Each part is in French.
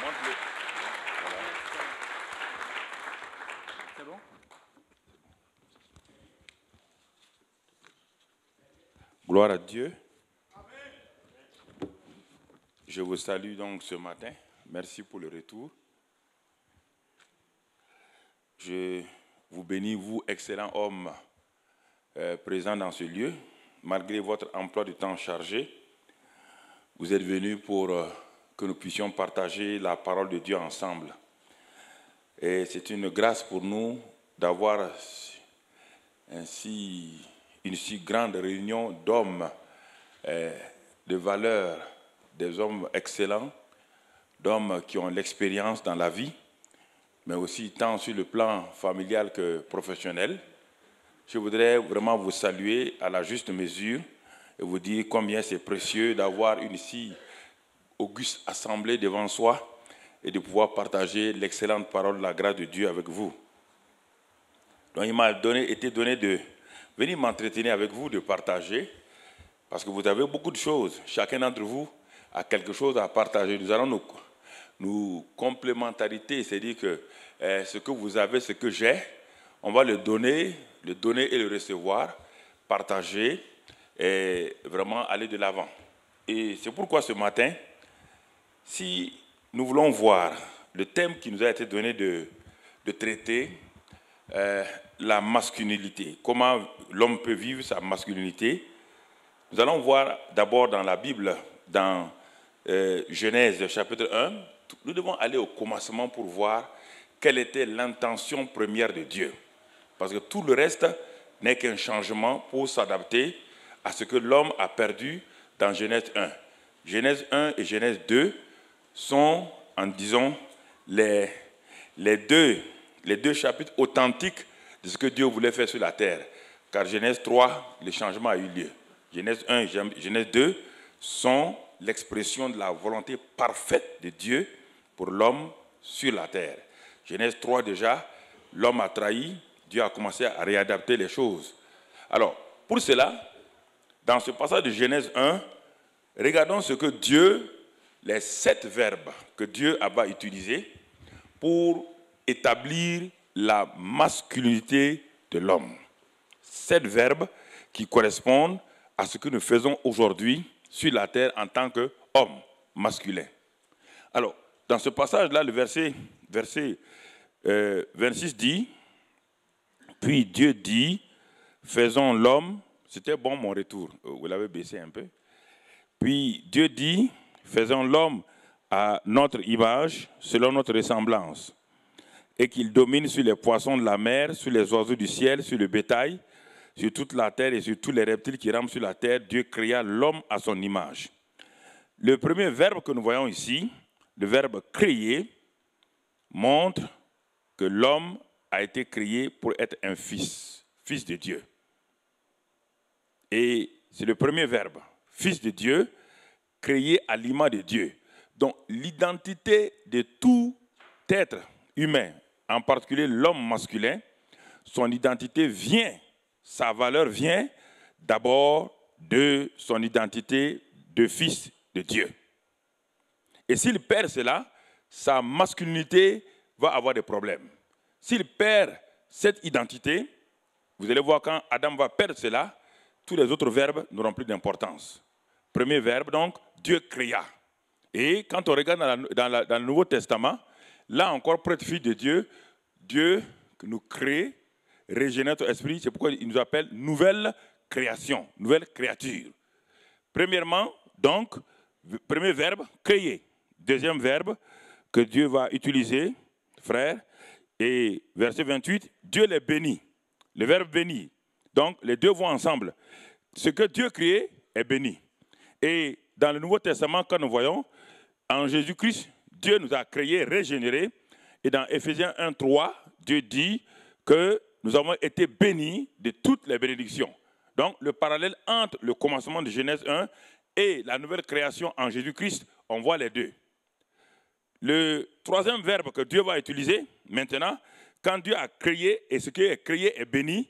Montre-le. Voilà. C'est bon? Gloire à Dieu. Je vous salue donc ce matin. Merci pour le retour. Je vous bénis, vous, excellents hommes présents dans ce lieu. Malgré votre emploi de temps chargé, vous êtes venus pour que nous puissions partager la parole de Dieu ensemble. Et c'est une grâce pour nous d'avoir ainsi une si grande réunion d'hommes de valeur, des hommes excellents, d'hommes qui ont l'expérience dans la vie, mais aussi tant sur le plan familial que professionnel. Je voudrais vraiment vous saluer à la juste mesure et vous dire combien c'est précieux d'avoir une si auguste assemblée devant soi et de pouvoir partager l'excellente parole de la grâce de Dieu avec vous. Donc il m'a été donné de venir m'entretenir avec vous, de partager, parce que vous avez beaucoup de choses. Chacun d'entre vous a quelque chose à partager. Nous allons nous complémentarité, c'est-à-dire que ce que vous avez, ce que j'ai, on va le donner et le recevoir, partager et vraiment aller de l'avant. Et c'est pourquoi ce matin, si nous voulons voir le thème qui nous a été donné de traiter, la masculinité, comment l'homme peut vivre sa masculinité, nous allons voir d'abord dans la Bible, dans Genèse chapitre 1, nous devons aller au commencement pour voir quelle était l'intention première de Dieu. Parce que tout le reste n'est qu'un changement pour s'adapter à ce que l'homme a perdu dans Genèse 1. Genèse 1 et Genèse 2 sont, en disons, les deux chapitres authentiques de ce que Dieu voulait faire sur la terre. Car Genèse 3, le changement a eu lieu. Genèse 1 et Genèse 2 sont l'expression de la volonté parfaite de Dieu pour l'homme sur la terre. Genèse 3 déjà, l'homme a trahi, Dieu a commencé à réadapter les choses. Alors, pour cela, dans ce passage de Genèse 1, regardons ce que Dieu, les 7 verbes que Dieu va utiliser pour établir la masculinité de l'homme. 7 verbes qui correspondent à ce que nous faisons aujourd'hui sur la terre en tant qu'homme masculin. Alors, dans ce passage-là, le verset 26 dit, « Puis Dieu dit, faisons l'homme », c'était bon mon retour, vous l'avez baissé un peu. « Puis Dieu dit, faisons l'homme à notre image, selon notre ressemblance, et qu'il domine sur les poissons de la mer, sur les oiseaux du ciel, sur le bétail, sur toute la terre et sur tous les reptiles qui rampent sur la terre. Dieu créa l'homme à son image. » Le premier verbe que nous voyons ici, le verbe « créer », montre que l'homme a été créé pour être un fils de Dieu. Et c'est le premier verbe, fils de Dieu, créé à l'image de Dieu. Donc l'identité de tout être humain, en particulier l'homme masculin, son identité vient, sa valeur vient d'abord de son identité de fils de Dieu. Et s'il perd cela, sa masculinité va avoir des problèmes. S'il perd cette identité, vous allez voir quand Adam va perdre cela, tous les autres verbes n'auront plus d'importance. Premier verbe, donc, Dieu créa. Et quand on regarde dans le Nouveau Testament, là encore, pour être fils de Dieu, Dieu nous crée, régénère notre esprit, c'est pourquoi il nous appelle nouvelle création, nouvelle créature. Premièrement, donc, premier verbe, créer. Deuxième verbe que Dieu va utiliser, frère, et verset 28, Dieu les bénit. Le verbe bénit. Donc, les deux vont ensemble. Ce que Dieu crée est béni. Et dans le Nouveau Testament, quand nous voyons, en Jésus-Christ, Dieu nous a créés, régénérés. Et dans Éphésiens 1:3, Dieu dit que nous avons été bénis de toutes les bénédictions. Donc, le parallèle entre le commencement de Genèse 1 et la nouvelle création en Jésus-Christ, on voit les deux. Le troisième verbe que Dieu va utiliser maintenant, quand Dieu a créé et ce qui est créé est béni,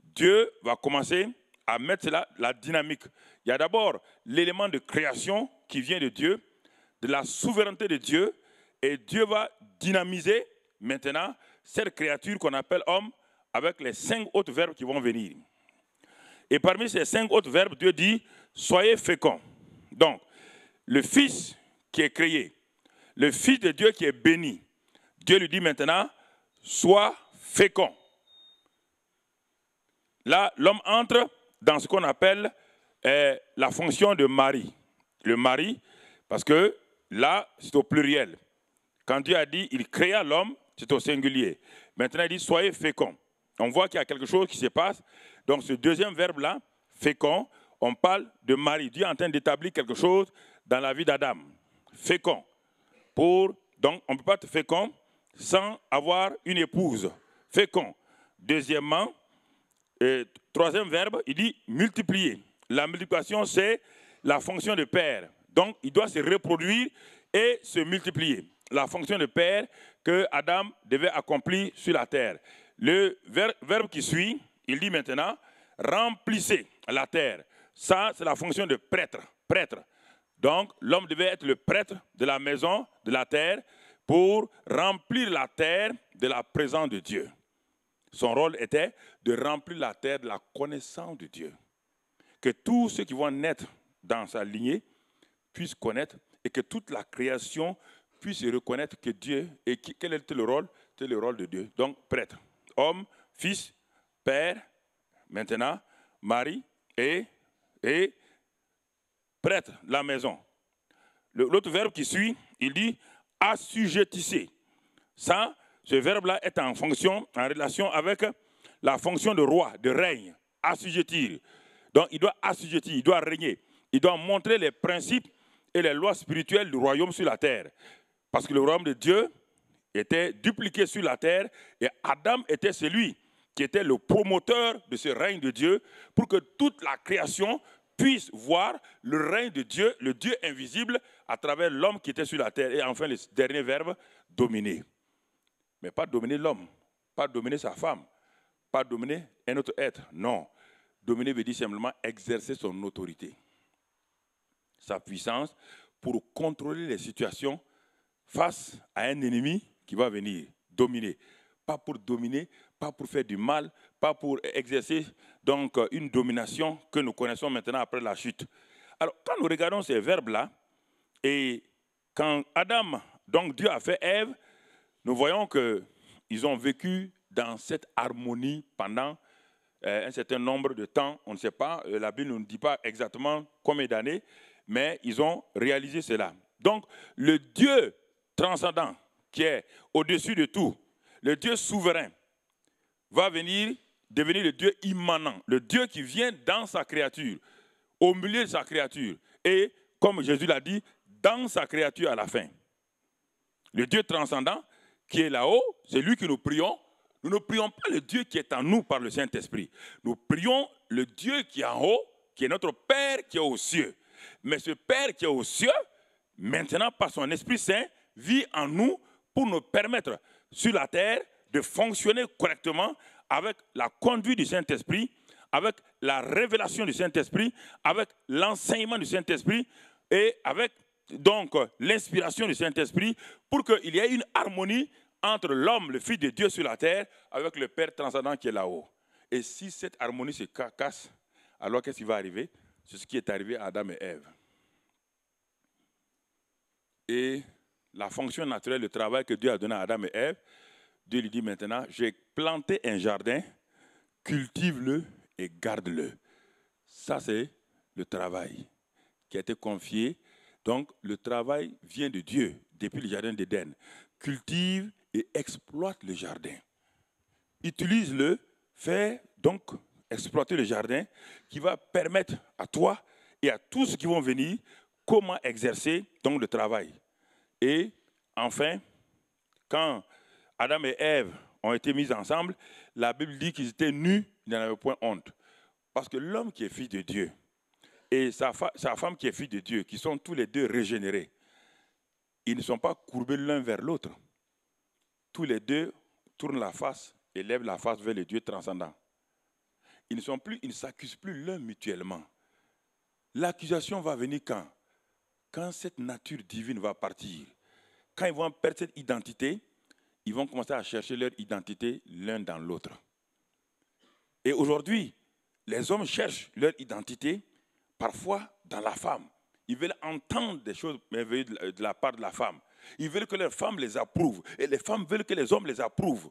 Dieu va commencer à mettre cela, la dynamique. Il y a d'abord l'élément de création qui vient de Dieu, de la souveraineté de Dieu, Et Dieu va dynamiser maintenant cette créature qu'on appelle homme avec les 5 autres verbes qui vont venir. Et parmi ces 5 autres verbes, Dieu dit, soyez féconds. Donc, le Fils qui est créé, le Fils de Dieu qui est béni, Dieu lui dit maintenant, sois fécond. Là, l'homme entre dans ce qu'on appelle la fonction de mari. Le mari, parce que là, c'est au pluriel. Quand Dieu a dit, il créa l'homme, c'est au singulier. Maintenant, il dit, soyez féconds. On voit qu'il y a quelque chose qui se passe. Donc, ce deuxième verbe-là, fécond, on parle de mari. Dieu est en train d'établir quelque chose dans la vie d'Adam. Fécond. Donc, on ne peut pas être fécond sans avoir une épouse. Fécond. Deuxièmement, troisième verbe, il dit multiplier. La multiplication, c'est la fonction de père. Donc, il doit se reproduire et se multiplier. La fonction de père que Adam devait accomplir sur la terre. Le verbe qui suit, il dit maintenant, remplissez la terre. Ça, c'est la fonction de prêtre. Prêtre. Donc, l'homme devait être le prêtre de la maison, de la terre, pour remplir la terre de la présence de Dieu. Son rôle était de remplir la terre de la connaissance de Dieu. Que tous ceux qui vont naître dans sa lignée puissent connaître et que toute la création puisse reconnaître que Dieu, et quel était le rôle? C'est le rôle de Dieu. Donc, prêtre. Homme, fils, père, maintenant, mari et prêtre, la maison. L'autre verbe qui suit, il dit assujettissez. Ça, ce verbe-là est en relation avec la fonction de roi, de règne, assujettir. Donc, il doit assujettir, il doit régner. Il doit montrer les principes et les lois spirituelles du royaume sur la terre. Parce que le royaume de Dieu était dupliqué sur la terre et Adam était celui qui était le promoteur de ce règne de Dieu pour que toute la création puisse voir le règne de Dieu, le Dieu invisible, à travers l'homme qui était sur la terre. Et enfin, le dernier verbe, dominer. Mais pas dominer l'homme, pas dominer sa femme, pas dominer un autre être. Non. Dominer veut dire simplement exercer son autorité, sa puissance pour contrôler les situations face à un ennemi qui va venir dominer. Pas pour dominer, pas pour faire du mal, pas pour exercer donc une domination que nous connaissons maintenant après la chute. Alors, quand nous regardons ces verbes-là, et quand Adam, donc Dieu a fait Ève, nous voyons qu'ils ont vécu dans cette harmonie pendant un certain nombre de temps. On ne sait pas, la Bible ne nous dit pas exactement combien d'années, mais ils ont réalisé cela. Donc, le Dieu transcendant, qui est au-dessus de tout, le Dieu souverain, va devenir le Dieu immanent, le Dieu qui vient dans sa créature, au milieu de sa créature, et, comme Jésus l'a dit, dans sa créature à la fin. Le Dieu transcendant, qui est là-haut, c'est lui que nous prions. Nous ne prions pas le Dieu qui est en nous par le Saint-Esprit. Nous prions le Dieu qui est en haut, qui est notre Père qui est aux cieux. Mais ce Père qui est aux cieux, maintenant, par son Esprit Saint, vit en nous pour nous permettre, sur la terre, de fonctionner correctement avec la conduite du Saint-Esprit, avec la révélation du Saint-Esprit, avec l'enseignement du Saint-Esprit et avec donc l'inspiration du Saint-Esprit pour qu'il y ait une harmonie entre l'homme, le Fils de Dieu sur la terre, avec le Père transcendant qui est là-haut. Et si cette harmonie se casse, alors qu'est-ce qui va arriver? C'est ce qui est arrivé à Adam et Ève. Et la fonction naturelle, le travail que Dieu a donné à Adam et Ève, Dieu lui dit maintenant, j'ai planté un jardin, cultive-le et garde-le. Ça, c'est le travail qui a été confié. Donc, le travail vient de Dieu, depuis le jardin d'Éden. Cultive et exploite le jardin. Utilise-le, fais donc exploiter le jardin qui va permettre à toi et à tous ceux qui vont venir comment exercer donc le travail. Et enfin, quand Adam et Ève ont été mis ensemble, la Bible dit qu'ils étaient nus, ils n'en avaient point honte. Parce que l'homme qui est fils de Dieu et sa femme qui est fille de Dieu, qui sont tous les deux régénérés, ils ne sont pas courbés l'un vers l'autre. Tous les deux tournent la face et lèvent la face vers le Dieu transcendant. Ils ne s'accusent plus l'un mutuellement. L'accusation va venir quand? Quand cette nature divine va partir. quand ils vont perdre cette identité, ils vont commencer à chercher leur identité l'un dans l'autre. Et aujourd'hui, les hommes cherchent leur identité parfois dans la femme. Ils veulent entendre des choses merveilleuses de la part de la femme. Ils veulent que les femmes les approuvent. Et les femmes veulent que les hommes les approuvent.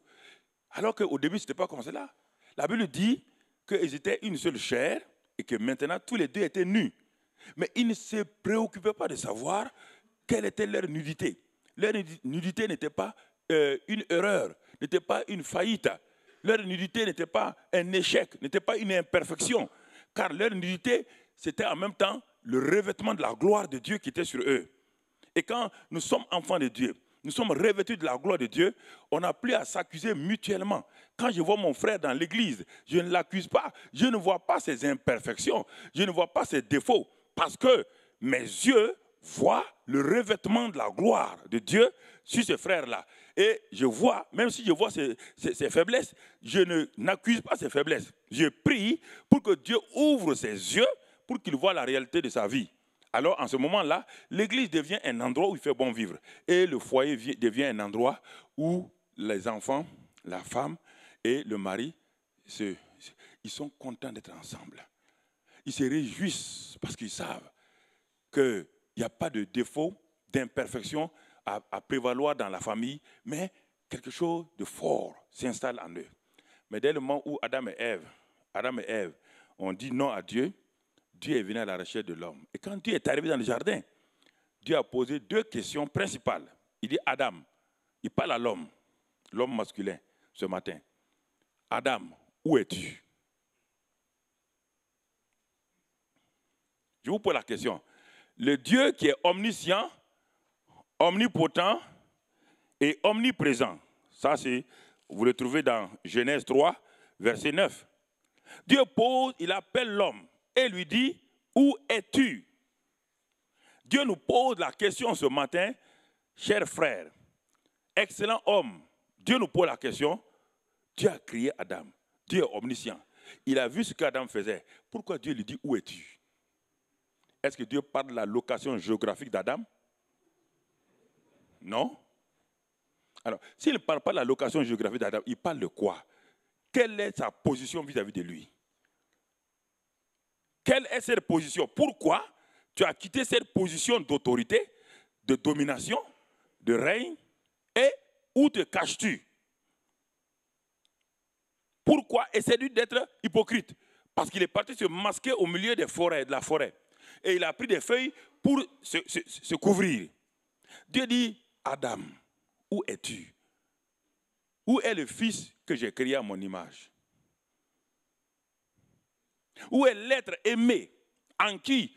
Alors qu'au début, ce n'était pas comme cela. La Bible dit qu'ils étaient une seule chair et que maintenant, tous les deux étaient nus. Mais ils ne se préoccupaient pas de savoir quelle était leur nudité. Leur nudité n'était pas une erreur, n'était pas une faillite. Leur nudité n'était pas un échec, n'était pas une imperfection. Car leur nudité, c'était en même temps le revêtement de la gloire de Dieu qui était sur eux. Et quand nous sommes enfants de Dieu, nous sommes revêtus de la gloire de Dieu, on n'a plus à s'accuser mutuellement. Quand je vois mon frère dans l'église, je ne l'accuse pas, je ne vois pas ses imperfections, je ne vois pas ses défauts, parce que mes yeux voient le revêtement de la gloire de Dieu sur ce frère-là. Et je vois, même si je vois ses faiblesses, je n'accuse pas ses faiblesses. Je prie pour que Dieu ouvre ses yeux pour qu'il voie la réalité de sa vie. Alors, en ce moment-là, l'église devient un endroit où il fait bon vivre. Et le foyer devient un endroit où les enfants, la femme et le mari, ils sont contents d'être ensemble. Ils se réjouissent parce qu'ils savent qu'il n'y a pas de défaut, d'imperfection à prévaloir dans la famille, mais quelque chose de fort s'installe en eux. Mais dès le moment où Adam et Ève ont dit non à Dieu, Dieu est venu à la recherche de l'homme. Et quand Dieu est arrivé dans le jardin, Dieu a posé deux questions principales. Il dit Adam, il parle à l'homme masculin ce matin. Adam, où es-tu? Je vous pose la question. Le Dieu qui est omniscient, omnipotent et omniprésent, ça c'est, vous le trouvez dans Genèse 3, verset 9. Dieu pose, il appelle l'homme et lui dit, où es-tu? Dieu nous pose la question ce matin, cher frère, excellent homme. Dieu nous pose la question, Dieu a créé Adam, Dieu est omniscient. Il a vu ce qu'Adam faisait. Pourquoi Dieu lui dit, où es-tu? Est-ce que Dieu parle de la location géographique d'Adam? Non. Alors, s'il ne parle pas de la location géographique d'Adam, il parle de quoi? Quelle est sa position vis-à-vis de lui? Quelle est cette position? Pourquoi tu as quitté cette position d'autorité, de domination, de règne, et où te caches-tu? Pourquoi essaie-tu d'être hypocrite? Parce qu'il est parti se masquer au milieu des forêts, de la forêt. Et il a pris des feuilles pour se couvrir. Dieu dit, Adam, où es-tu? Où est le fils que j'ai créé à mon image? Où est l'être aimé en qui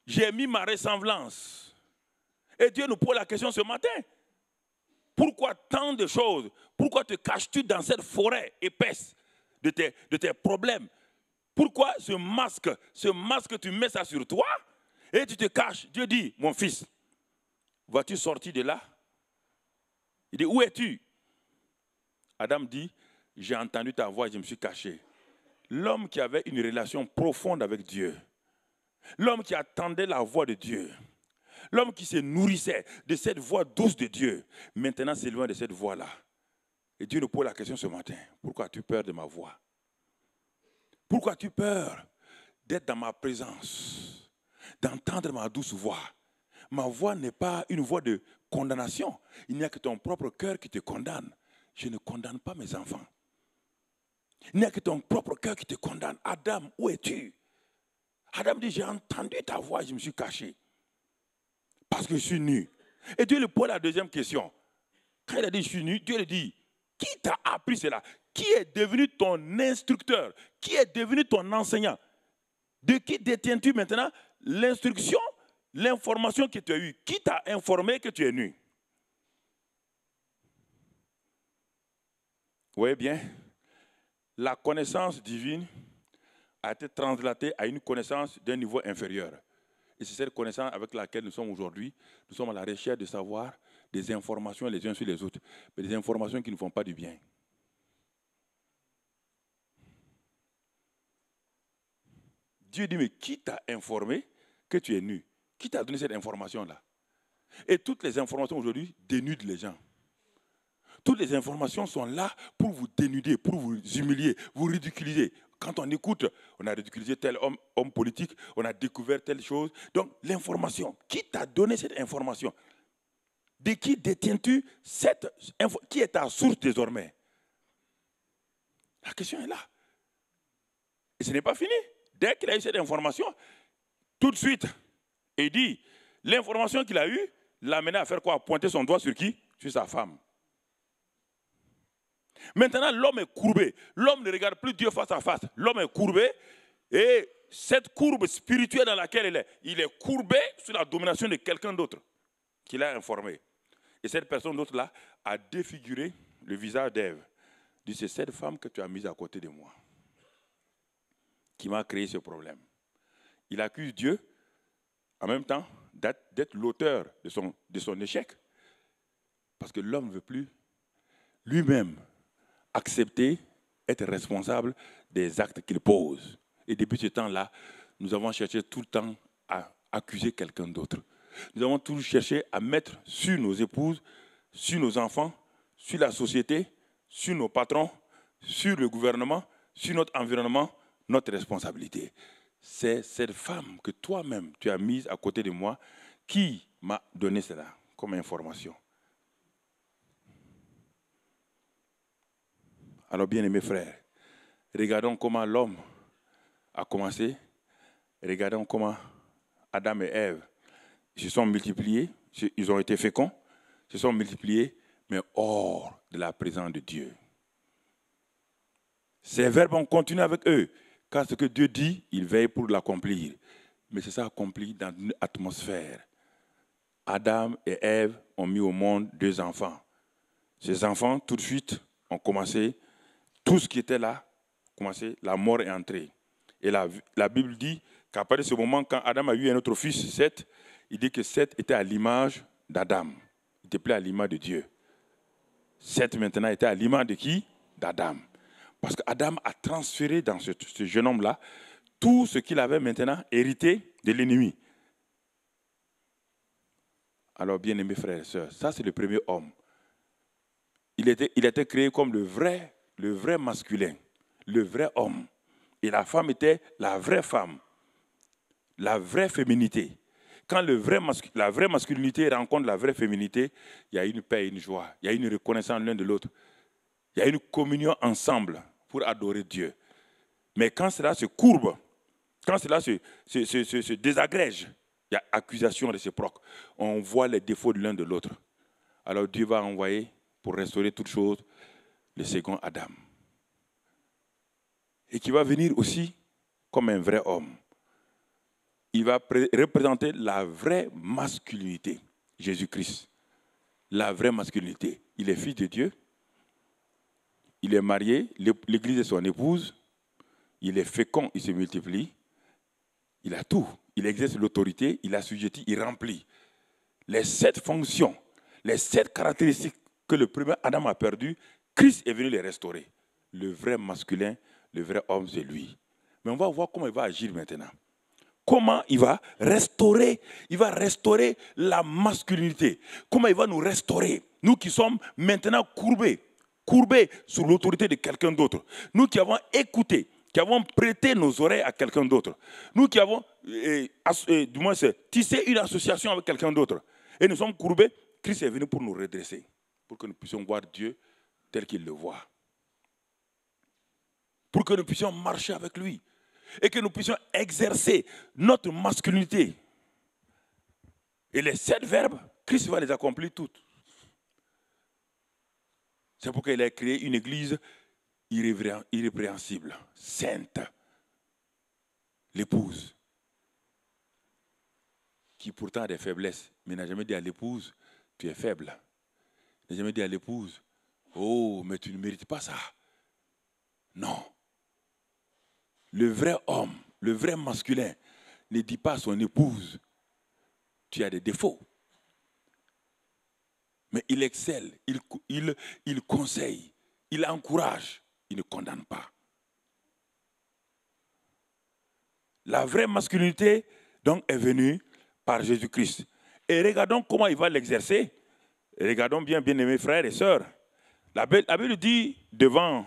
j'ai mis ma ressemblance? Et Dieu nous pose la question ce matin. Pourquoi tant de choses? Pourquoi te caches-tu dans cette forêt épaisse de tes problèmes? Pourquoi ce masque, tu mets ça sur toi et tu te caches? Dieu dit, mon fils, vas-tu sortir de là? Il dit, où es-tu? Adam dit, j'ai entendu ta voix et je me suis caché. L'homme qui avait une relation profonde avec Dieu, l'homme qui attendait la voix de Dieu, l'homme qui se nourrissait de cette voix douce de Dieu, maintenant c'est loin de cette voix-là. Et Dieu nous pose la question ce matin, pourquoi as-tu peur de ma voix? Pourquoi as-tu peur d'être dans ma présence, d'entendre ma douce voix? Ma voix n'est pas une voix de condamnation. Il n'y a que ton propre cœur qui te condamne. Je ne condamne pas mes enfants. Il n'y a que ton propre cœur qui te condamne. Adam, où es-tu? Adam dit, j'ai entendu ta voix et je me suis caché. Parce que je suis nu. Et Dieu lui pose la deuxième question. Quand il a dit, je suis nu, Dieu lui dit, qui t'a appris cela? Qui est devenu ton instructeur? Qui est devenu ton enseignant? De qui détiens-tu maintenant l'instruction, l'information que tu as eue? Qui t'a informé que tu es nu? Vous voyez bien, la connaissance divine a été translatée à une connaissance d'un niveau inférieur. Et c'est cette connaissance avec laquelle nous sommes aujourd'hui. Nous sommes à la recherche de savoir des informations les uns sur les autres, mais des informations qui ne font pas du bien. Dieu dit, mais qui t'a informé que tu es nu? Qui t'a donné cette information-là? Et toutes les informations aujourd'hui dénudent les gens. Toutes les informations sont là pour vous dénuder, pour vous humilier, vous ridiculiser. Quand on écoute, on a ridiculisé tel homme politique, on a découvert telle chose. Donc l'information, qui t'a donné cette information? De qui détiens-tu cette info? Qui est ta source désormais? La question est là. Et ce n'est pas fini. Dès qu'il a eu cette information, tout de suite, il dit, l'information qu'il a eue l'a amené à faire quoi? À pointer son doigt sur qui? Sur sa femme. Maintenant, l'homme est courbé. L'homme ne regarde plus Dieu face à face. L'homme est courbé et cette courbe spirituelle dans laquelle il est courbé sous la domination de quelqu'un d'autre qui l'a informé. Et cette personne d'autre-là a défiguré le visage d'Ève. Il dit, c'est cette femme que tu as mise à côté de moi qui m'a créé ce problème. Il accuse Dieu en même temps d'être l'auteur de son échec. Parce que l'homme ne veut plus lui-même accepter, être responsable des actes qu'il pose. Et depuis ce temps-là, nous avons cherché tout le temps à accuser quelqu'un d'autre. Nous avons toujours cherché à mettre sur nos épouses, sur nos enfants, sur la société, sur nos patrons, sur le gouvernement, sur notre environnement, notre responsabilité. C'est cette femme que toi-même tu as mise à côté de moi qui m'a donné cela comme information. Alors, bien-aimés frères, regardons comment l'homme a commencé. Regardons comment Adam et Ève se sont multipliés. Ils ont été féconds, se sont multipliés, mais hors de la présence de Dieu. Ces verbes ont continué avec eux, car ce que Dieu dit, il veille pour l'accomplir. Mais c'est ça accompli dans une atmosphère. Adam et Ève ont mis au monde 2 enfants. Ces enfants, tout de suite, ont commencé. Tout ce qui était là, la mort est entrée. Et la Bible dit qu'à partir de ce moment, quand Adam a eu un autre fils, Seth, il dit que Seth était à l'image d'Adam. Il n'était plus à l'image de Dieu. Seth maintenant était à l'image de qui? D'Adam. Parce qu'Adam a transféré dans ce jeune homme-là tout ce qu'il avait maintenant hérité de l'ennemi. Alors, bien-aimés frères et sœurs, ça c'est le premier homme. Il était créé comme le vrai masculin, le vrai homme. Et la femme était la vraie femme, la vraie féminité. Quand la vraie masculinité rencontre la vraie féminité, il y a une paix et une joie, il y a une reconnaissance l'un de l'autre. Il y a une communion ensemble pour adorer Dieu. Mais quand cela se courbe, quand cela se désagrège, il y a accusation réciproque. On voit les défauts de l'un de l'autre. Alors Dieu va envoyer, pour restaurer toutes choses, le second Adam. Et qui va venir aussi comme un vrai homme. Il va représenter la vraie masculinité, Jésus-Christ. La vraie masculinité. Il est fils de Dieu. Il est marié. L'Église est son épouse. Il est fécond, il se multiplie. Il a tout. Il exerce l'autorité, il assujettit, il remplit. Les 7 fonctions, les 7 caractéristiques que le premier Adam a perdues, Christ est venu les restaurer. Le vrai masculin, le vrai homme, c'est lui. Mais on va voir comment il va agir maintenant. Comment il va restaurer la masculinité. Comment il va nous restaurer. Nous qui sommes maintenant courbés sous l'autorité de quelqu'un d'autre. Nous qui avons écouté, qui avons prêté nos oreilles à quelqu'un d'autre. Nous qui avons, du moins, tissé une association avec quelqu'un d'autre. Et nous sommes courbés. Christ est venu pour nous redresser, pour que nous puissions voir Dieu tel qu'il le voit. Pour que nous puissions marcher avec lui. Et que nous puissions exercer notre masculinité. Et les 7 verbes, Christ va les accomplir toutes. C'est pourquoi il a créé une église irrépréhensible, sainte. L'épouse, qui pourtant a des faiblesses, mais n'a jamais dit à l'épouse, tu es faible. N'a jamais dit à l'épouse, oh, mais tu ne mérites pas ça. Non. Le vrai homme, le vrai masculin, ne dit pas à son épouse, tu as des défauts. Mais il excelle, il conseille, il encourage, il ne condamne pas. La vraie masculinité, donc, est venue par Jésus-Christ. Et regardons comment il va l'exercer. Regardons bien, bien-aimés frères et sœurs. La Bible dit devant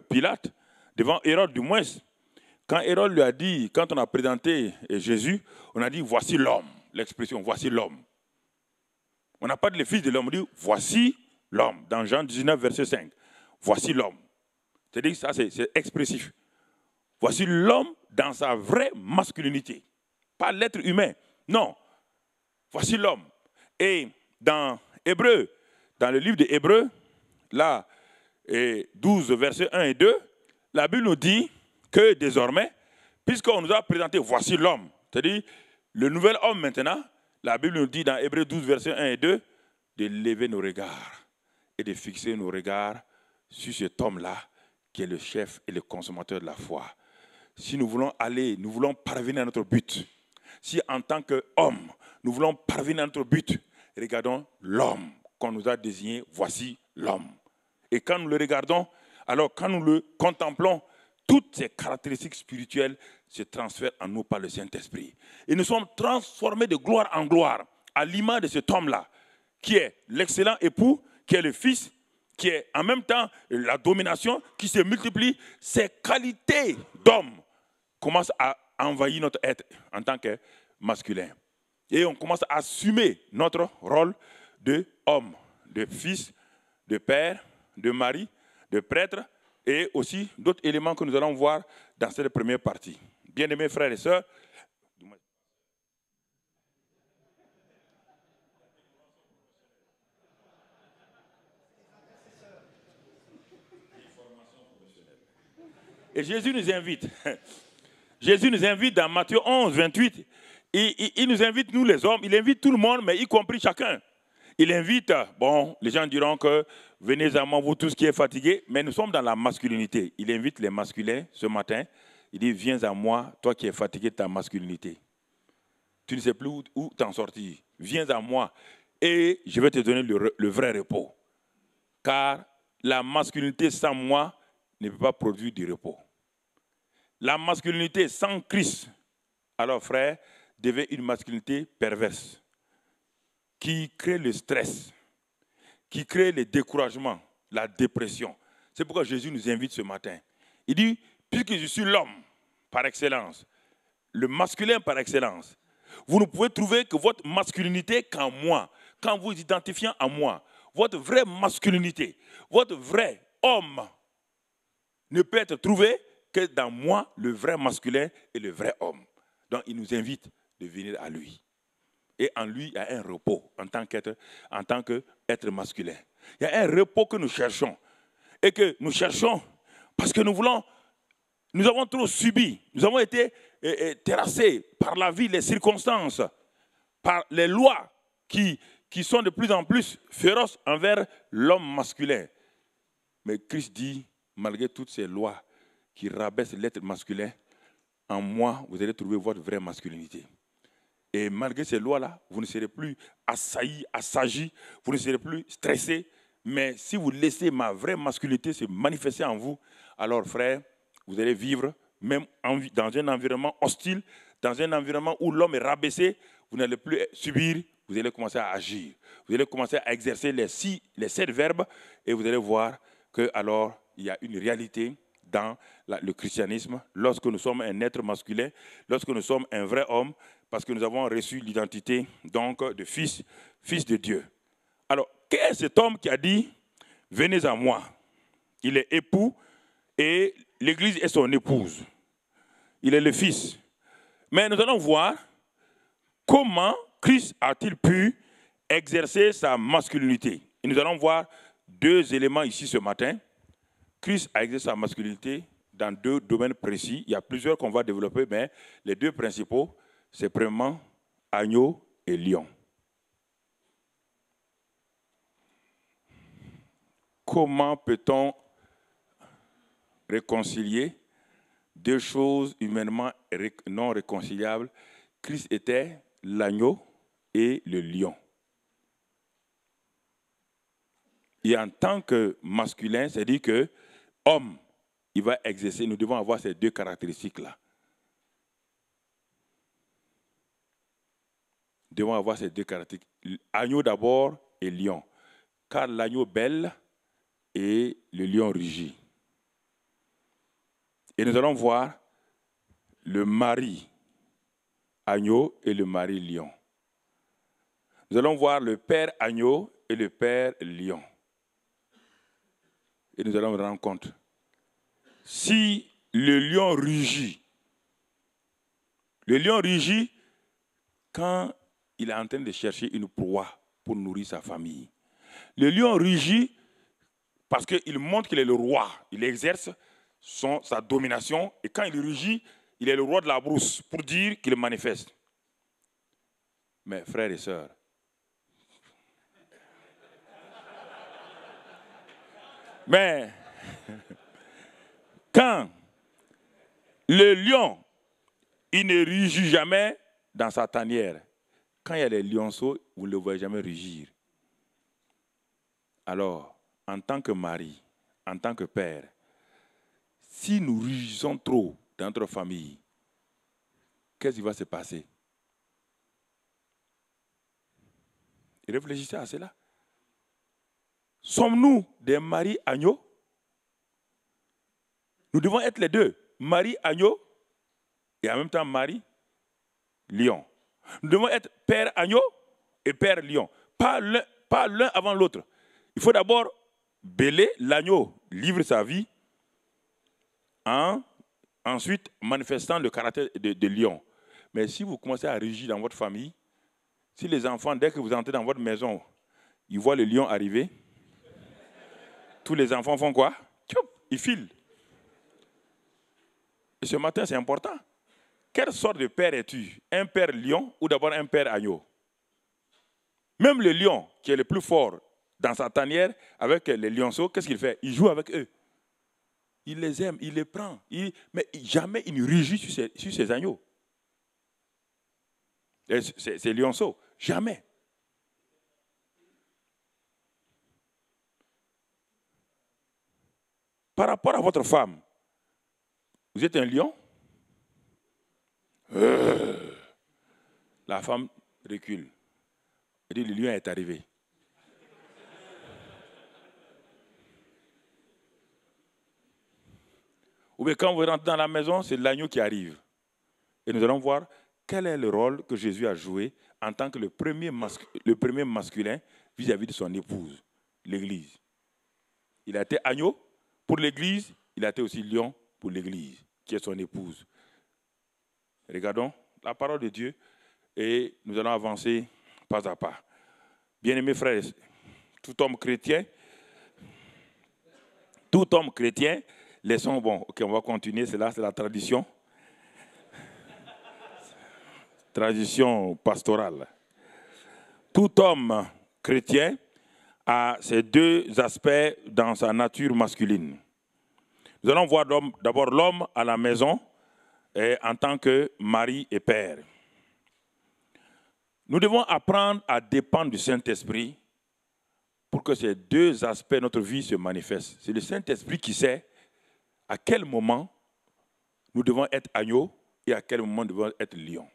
Pilate, devant Hérode du moins, quand Hérode lui a dit, quand on a présenté Jésus, on a dit voici l'homme. L'expression voici l'homme. On n'a pas dit le fils de l'homme, on dit voici l'homme. Dans Jean 19, verset 5. Voici l'homme. C'est-à-dire que ça, c'est expressif. Voici l'homme dans sa vraie masculinité. Pas l'être humain. Non. Voici l'homme. Et dans Hébreu, dans le livre de Hébreu, là, 12, versets 1 et 2, la Bible nous dit que désormais, puisqu'on nous a présenté voici l'homme, c'est-à-dire le nouvel homme maintenant, la Bible nous dit dans Hébreu 12, versets 1 et 2, de lever nos regards et de fixer nos regards sur cet homme-là, qui est le chef et le consommateur de la foi. Si nous voulons aller, nous voulons parvenir à notre but, si en tant qu'homme, nous voulons parvenir à notre but, regardons l'homme qu'on nous a désigné, voici l'homme. Et quand nous le regardons, alors quand nous le contemplons, toutes ces caractéristiques spirituelles se transfèrent en nous par le Saint-Esprit. Et nous sommes transformés de gloire en gloire, à l'image de cet homme-là, qui est l'excellent époux, qui est le fils, qui est en même temps la domination, qui se multiplie. Ces qualités d'homme commencent à envahir notre être en tant que masculin. Et on commence à assumer notre rôle d'homme, de fils, de père, de mari, de prêtre, et aussi d'autres éléments que nous allons voir dans cette première partie. Bien-aimés frères et sœurs, et Jésus nous invite. Jésus nous invite dans Matthieu 11, 28. Il nous invite, nous les hommes, il invite tout le monde, mais y compris chacun. Il invite, bon, les gens diront que venez à moi, vous tous qui êtes fatigués, mais nous sommes dans la masculinité. Il invite les masculins ce matin. Il dit, viens à moi, toi qui es fatigué de ta masculinité. Tu ne sais plus où t'en sortir. Viens à moi et je vais te donner le vrai repos. Car la masculinité sans moi ne peut pas produire du repos. La masculinité sans Christ, alors frère, devait une masculinité perverse, qui crée le stress, qui crée le découragement, la dépression. C'est pourquoi Jésus nous invite ce matin. Il dit, puisque je suis l'homme par excellence, le masculin par excellence, vous ne pouvez trouver que votre masculinité qu'en moi, quand vous identifiez en moi, votre vraie masculinité, votre vrai homme ne peut être trouvé que dans moi, le vrai masculin et le vrai homme. Donc il nous invite de venir à lui. Et en lui, il y a un repos en tant qu'être masculin. Il y a un repos que nous cherchons. Et que nous cherchons parce que nous avons trop subi. Nous avons été terrassés par la vie, les circonstances, par les lois qui sont de plus en plus féroces envers l'homme masculin. Mais Christ dit, malgré toutes ces lois qui rabaissent l'être masculin, en moi, vous allez trouver votre vraie masculinité. Et malgré ces lois-là, vous ne serez plus assaillis, assagis, vous ne serez plus stressés. Mais si vous laissez ma vraie masculinité se manifester en vous, alors frère, vous allez vivre même dans un environnement hostile, dans un environnement où l'homme est rabaissé, vous n'allez plus subir, vous allez commencer à agir. Vous allez commencer à exercer les 7 verbes et vous allez voir que alors il y a une réalité dans le christianisme lorsque nous sommes un être masculin, lorsque nous sommes un vrai homme, parce que nous avons reçu l'identité donc de fils de Dieu. Alors, quel est cet homme qui a dit « Venez à moi » Il est époux et l'Église est son épouse. Il est le fils. Mais nous allons voir comment Christ a-t-il pu exercer sa masculinité. Et nous allons voir 2 éléments ici ce matin. Christ a exercé sa masculinité dans 2 domaines précis. Il y a plusieurs qu'on va développer, mais les 2 principaux, c'est premièrement agneau et lion. Comment peut-on réconcilier 2 choses humainement non réconciliables? Christ était l'agneau et le lion. Et en tant que masculin, c'est-à-dire que homme, il va exercer, nous devons avoir ces 2 caractéristiques-là. devons avoir ces deux caractéristiques. Agneau d'abord et lion. Car l'agneau bêle et le lion rugit. Et nous allons voir le mari agneau et le mari lion. Nous allons voir le père agneau et le père lion. Et nous allons nous rendre compte. Si le lion rugit quand il est en train de chercher une proie pour nourrir sa famille. Le lion rugit parce qu'il montre qu'il est le roi. Il exerce sa domination. Et quand il rugit, il est le roi de la brousse pour dire qu'il manifeste. Mais frères et sœurs, mais quand le lion, il ne rugit jamais dans sa tanière. Quand il y a les lionceaux, vous ne le voyez jamais rugir. Alors, en tant que mari, en tant que père, si nous rugissons trop dans notre famille, qu'est-ce qui va se passer? Et réfléchissez à cela. Sommes-nous des maris agneaux? Nous devons être les deux, mari agneau et en même temps mari lion. Nous devons être père agneau et père lion. Pas l'un avant l'autre. Il faut d'abord bêler, l'agneau livre sa vie, ensuite manifestant le caractère de lion. Mais si vous commencez à rugir dans votre famille, si les enfants, dès que vous entrez dans votre maison, ils voient le lion arriver, tous les enfants font quoi? Ils filent. Et ce matin, c'est important. Quelle sorte de père es-tu? Un père lion ou d'abord un père agneau? Même le lion, qui est le plus fort dans sa tanière, avec les lionceaux, qu'est-ce qu'il fait? Il joue avec eux. Il les aime, il les prend. Mais jamais il ne rugit sur ses agneaux. Ces lionceaux, jamais. Par rapport à votre femme, vous êtes un lion? La femme recule. Elle dit, le lion est arrivé. Ou bien quand vous rentrez dans la maison, c'est l'agneau qui arrive. Et nous allons voir quel est le rôle que Jésus a joué en tant que le premier masculin vis-à-vis de son épouse, l'Église. Il a été agneau pour l'Église, il a été aussi lion pour l'Église, qui est son épouse. Regardons la parole de Dieu et nous allons avancer pas à pas. Bien-aimés frères, tout homme chrétien, laissons, bon, ok, on va continuer, c'est la tradition. Tradition pastorale. Tout homme chrétien a ces deux aspects dans sa nature masculine. Nous allons voir d'abord l'homme à la maison en tant que mari et père. Nous devons apprendre à dépendre du Saint-Esprit pour que ces deux aspects de notre vie se manifestent. C'est le Saint-Esprit qui sait à quel moment nous devons être agneaux et à quel moment nous devons être lions.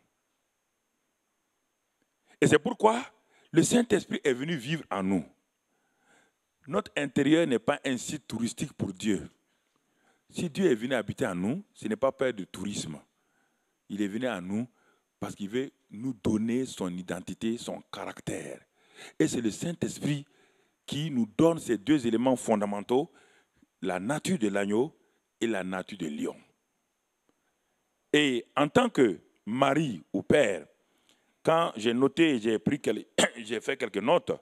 Et c'est pourquoi le Saint-Esprit est venu vivre en nous. Notre intérieur n'est pas un site touristique pour Dieu. Si Dieu est venu habiter en nous, ce n'est pas faire du tourisme. Il est venu à nous parce qu'il veut nous donner son identité, son caractère. Et c'est le Saint-Esprit qui nous donne ces deux éléments fondamentaux, la nature de l'agneau et la nature de lion. Et en tant que mari ou père, quand j'ai noté, j'ai fait quelques notes,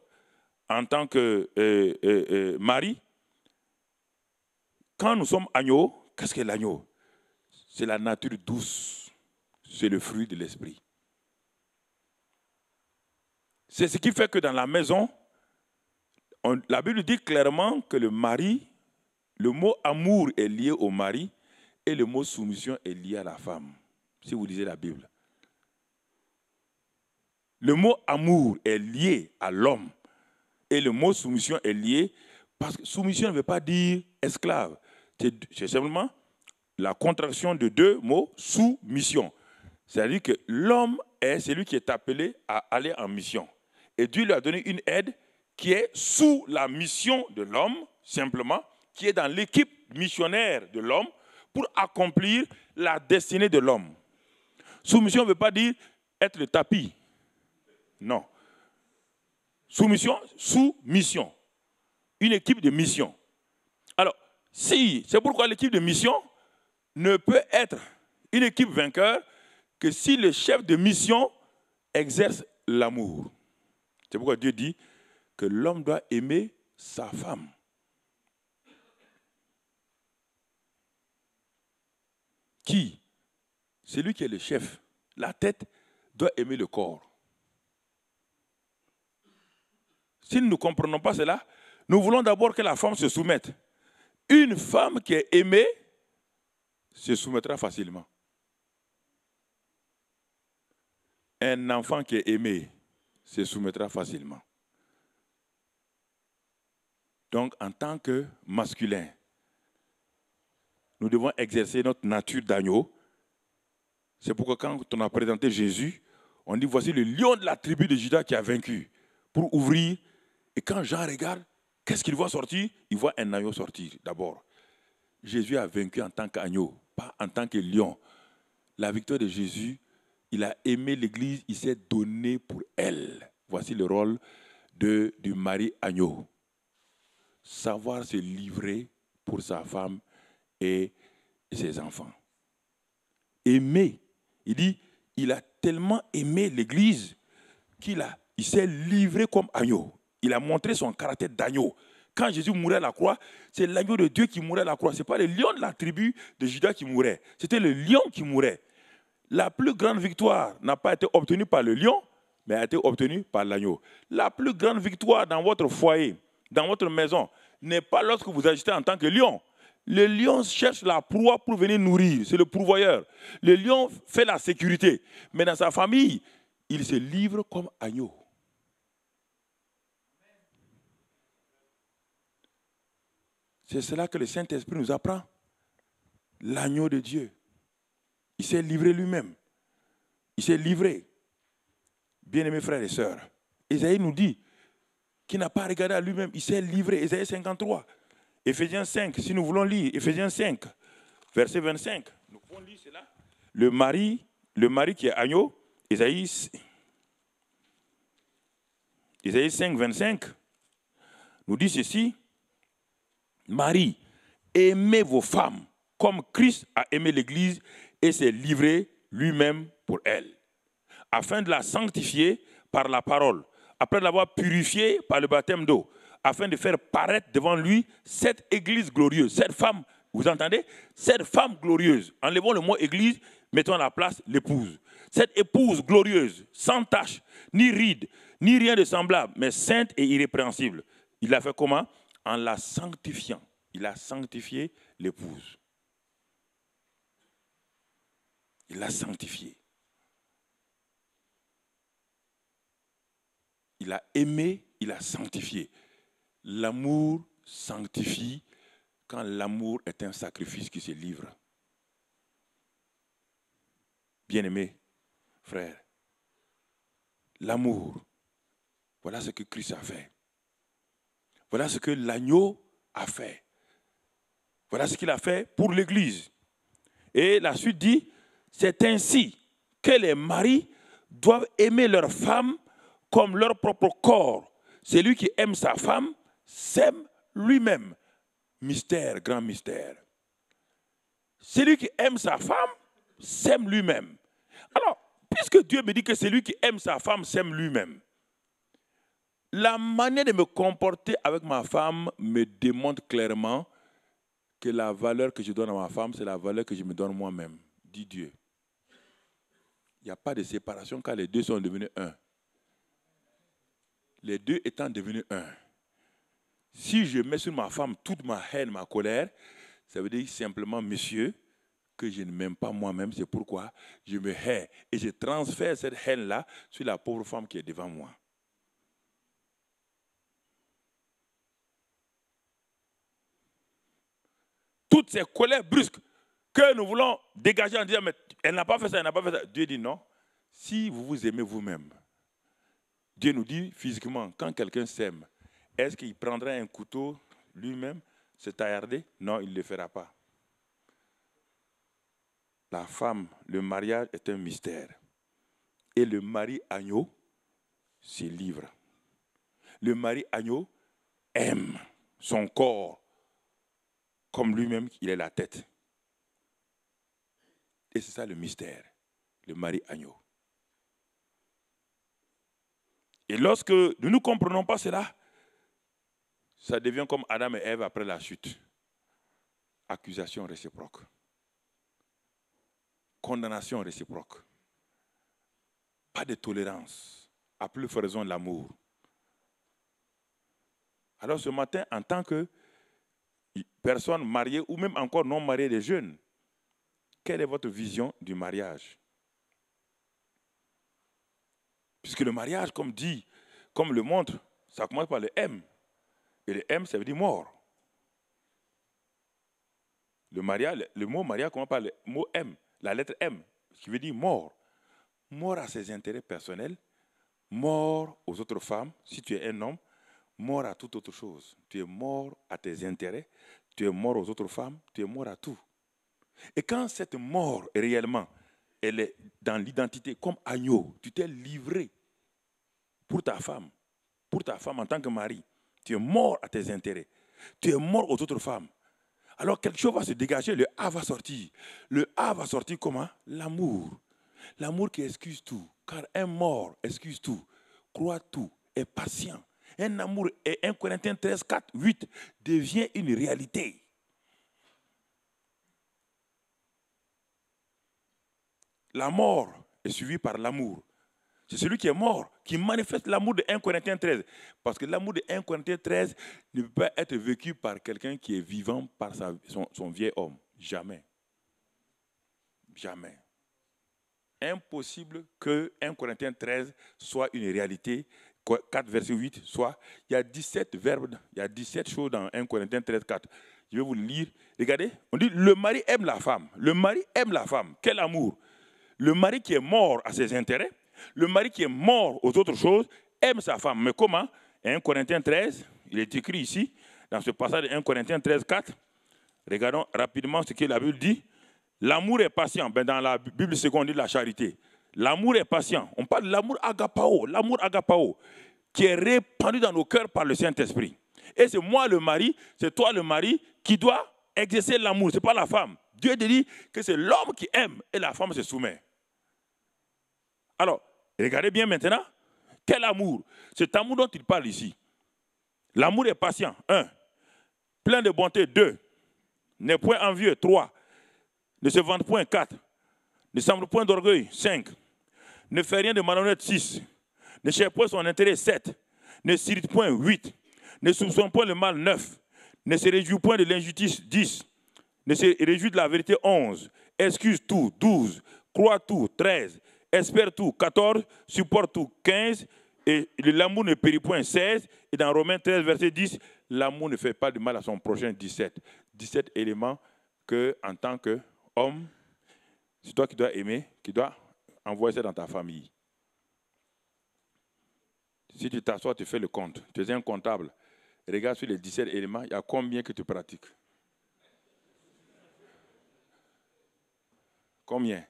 en tant que mari, quand nous sommes agneaux, qu'est-ce que l'agneau? C'est la nature douce, c'est le fruit de l'esprit. C'est ce qui fait que dans la maison, la Bible dit clairement que le mari, le mot amour est lié au mari et le mot soumission est lié à la femme, si vous lisez la Bible. Le mot amour est lié à l'homme et le mot soumission est lié, parce que soumission ne veut pas dire esclave. C'est simplement la contraction de deux mots, soumission. C'est-à-dire que l'homme est celui qui est appelé à aller en mission. Et Dieu lui a donné une aide qui est sous la mission de l'homme, simplement, qui est dans l'équipe missionnaire de l'homme pour accomplir la destinée de l'homme. Soumission ne veut pas dire être le tapis. Non. Soumission, sous-mission. Une équipe de mission. Alors, c'est pourquoi l'équipe de mission ne peut être une équipe vainqueur que si le chef de mission exerce l'amour. C'est pourquoi Dieu dit que l'homme doit aimer sa femme. Qui? Celui qui est le chef, la tête, doit aimer le corps. Si nous ne comprenons pas cela, nous voulons d'abord que la femme se soumette. Une femme qui est aimée se soumettra facilement. Un enfant qui est aimé se soumettra facilement. Donc, en tant que masculin, nous devons exercer notre nature d'agneau. C'est pourquoi quand on a présenté Jésus, on dit voici le lion de la tribu de Juda qui a vaincu. Pour ouvrir, et quand Jean regarde, qu'est-ce qu'il voit sortir? Il voit un agneau sortir d'abord. Jésus a vaincu en tant qu'agneau, pas en tant que lion. La victoire de Jésus, il a aimé l'Église, il s'est donné pour elle. Voici le rôle du mari agneau. Savoir se livrer pour sa femme et ses enfants. Aimer. Il dit, il a tellement aimé l'Église qu'il s'est livré comme agneau. Il a montré son caractère d'agneau. Quand Jésus mourait à la croix, c'est l'agneau de Dieu qui mourait à la croix. Ce n'est pas le lion de la tribu de Juda qui mourait. C'était le lion qui mourait. La plus grande victoire n'a pas été obtenue par le lion, mais a été obtenue par l'agneau. La plus grande victoire dans votre foyer, dans votre maison, n'est pas lorsque vous agissez en tant que lion. Le lion cherche la proie pour venir nourrir. C'est le pourvoyeur. Le lion fait la sécurité. Mais dans sa famille, il se livre comme agneau. C'est cela que le Saint-Esprit nous apprend. L'agneau de Dieu. Il s'est livré lui-même. Il s'est livré. Bien-aimés frères et sœurs, Ésaïe nous dit qu'il n'a pas regardé à lui-même. Il s'est livré. Ésaïe 53. Éphésiens 5, si nous voulons lire, Éphésiens 5, verset 25. Nous pouvons lire cela. Le mari qui est agneau, Ésaïe 5, 25, nous dit ceci. Marie, aimez vos femmes comme Christ a aimé l'Église et s'est livré lui-même pour elle, afin de la sanctifier par la parole, après l'avoir purifiée par le baptême d'eau, afin de faire paraître devant lui cette Église glorieuse, cette femme, vous entendez? Cette femme glorieuse. Enlevons le mot Église, mettons à la place l'épouse. Cette épouse glorieuse, sans tache, ni ride, ni rien de semblable, mais sainte et irrépréhensible. Il l'a fait comment? En la sanctifiant. Il a sanctifié l'épouse. Il l'a sanctifiée. Il a aimé, il a sanctifié. L'amour sanctifie quand l'amour est un sacrifice qui se livre. Bien-aimés, frères, l'amour, voilà ce que Christ a fait. Voilà ce que l'agneau a fait. Voilà ce qu'il a fait pour l'Église. Et la suite dit, c'est ainsi que les maris doivent aimer leur femme comme leur propre corps. Celui qui aime sa femme s'aime lui-même. Mystère, grand mystère. Celui qui aime sa femme s'aime lui-même. Alors, puisque Dieu me dit que celui qui aime sa femme s'aime lui-même, la manière de me comporter avec ma femme me démontre clairement que la valeur que je donne à ma femme, c'est la valeur que je me donne moi-même, dit Dieu. Il n'y a pas de séparation car les deux sont devenus un. Les deux étant devenus un. Si je mets sur ma femme toute ma haine, ma colère, ça veut dire simplement, monsieur, que je ne m'aime pas moi-même. C'est pourquoi je me hais et je transfère cette haine-là sur la pauvre femme qui est devant moi. Toutes ces colères brusques que nous voulons dégager en disant, mais elle n'a pas fait ça, elle n'a pas fait ça. Dieu dit non. si vous vous aimez vous-même, Dieu nous dit physiquement, quand quelqu'un s'aime, est-ce qu'il prendra un couteau lui-même, se taillarder? Non, il ne le fera pas. La femme, le mariage est un mystère. Et le mari agneau se livre. Le mari agneau aime son corps comme lui-même, il est la tête. Et c'est ça le mystère, le mari agneau. Et lorsque nous ne comprenons pas cela, ça devient comme Adam et Ève après la chute. Accusation réciproque. Condamnation réciproque. Pas de tolérance. À plus forte raison l'amour. Alors ce matin, en tant que personne mariée ou même encore non mariée des jeunes, quelle est votre vision du mariage? Puisque le mariage, comme dit, comme le montre, ça commence par le M. Et le M, ça veut dire mort. Le mariage, le mot mariage commence par le mot M, la lettre M, qui veut dire mort. Mort à ses intérêts personnels, mort aux autres femmes, si tu es un homme, mort à toute autre chose. Tu es mort à tes intérêts, tu es mort aux autres femmes, tu es mort à tout. Et quand cette mort, réellement, elle est dans l'identité, comme agneau, tu t'es livré pour ta femme en tant que mari. Tu es mort à tes intérêts. Tu es mort aux autres femmes. Alors quelque chose va se dégager, le A va sortir. Le A va sortir comment? L'amour. L'amour qui excuse tout. Car un mort excuse tout, croit tout, est patient. Un amour, et 1 Corinthiens 13, 4, 8 devient une réalité. La mort est suivie par l'amour. C'est celui qui est mort qui manifeste l'amour de 1 Corinthiens 13. Parce que l'amour de 1 Corinthiens 13 ne peut pas être vécu par quelqu'un qui est vivant par son vieil homme. Jamais. Jamais. Impossible que 1 Corinthiens 13 soit une réalité. 4 verset 8 soit. Il y a 17 verbes, il y a 17 choses dans 1 Corinthiens 13, 4. Je vais vous le lire. Regardez, on dit le mari aime la femme. Le mari aime la femme. Quel amour! Le mari qui est mort à ses intérêts, le mari qui est mort aux autres choses, aime sa femme. Mais comment? 1 Corinthiens 13, il est écrit ici, dans ce passage de 1 Corinthiens 13, 4. Regardons rapidement ce que la Bible dit. L'amour est patient. Ben dans la Bible seconde, on dit la charité. L'amour est patient. On parle de l'amour agapao, qui est répandu dans nos cœurs par le Saint-Esprit. Et c'est moi le mari, c'est toi le mari, qui doit exercer l'amour. Ce n'est pas la femme. Dieu dit que c'est l'homme qui aime et la femme se soumet. Alors, regardez bien maintenant, quel amour? Cet amour dont il parle ici. L'amour est patient, 1. Plein de bonté, 2. N'est point envieux, 3. Ne se vante point, 4. Ne semble point d'orgueil, 5. Ne fait rien de malhonnête, 6. Ne cherche point son intérêt, 7. Ne s'irrite point, 8. Ne soupçonne point le mal, 9. Ne se réjouit point de l'injustice, 10. Ne se réjouit de la vérité, 11. Excuse tout, 12. Croit tout, 13. Espère tout, 14. Supporte tout, 15. Et l'amour ne périt point, 16. Et dans Romains 13, verset 10, l'amour ne fait pas de mal à son prochain, 17. 17 éléments que, en tant qu'homme, c'est toi qui dois aimer, qui dois envoyer ça dans ta famille. Si tu t'assois, tu fais le compte. Tu es un comptable. Regarde sur les 17 éléments, il y a combien que tu pratiques? Combien?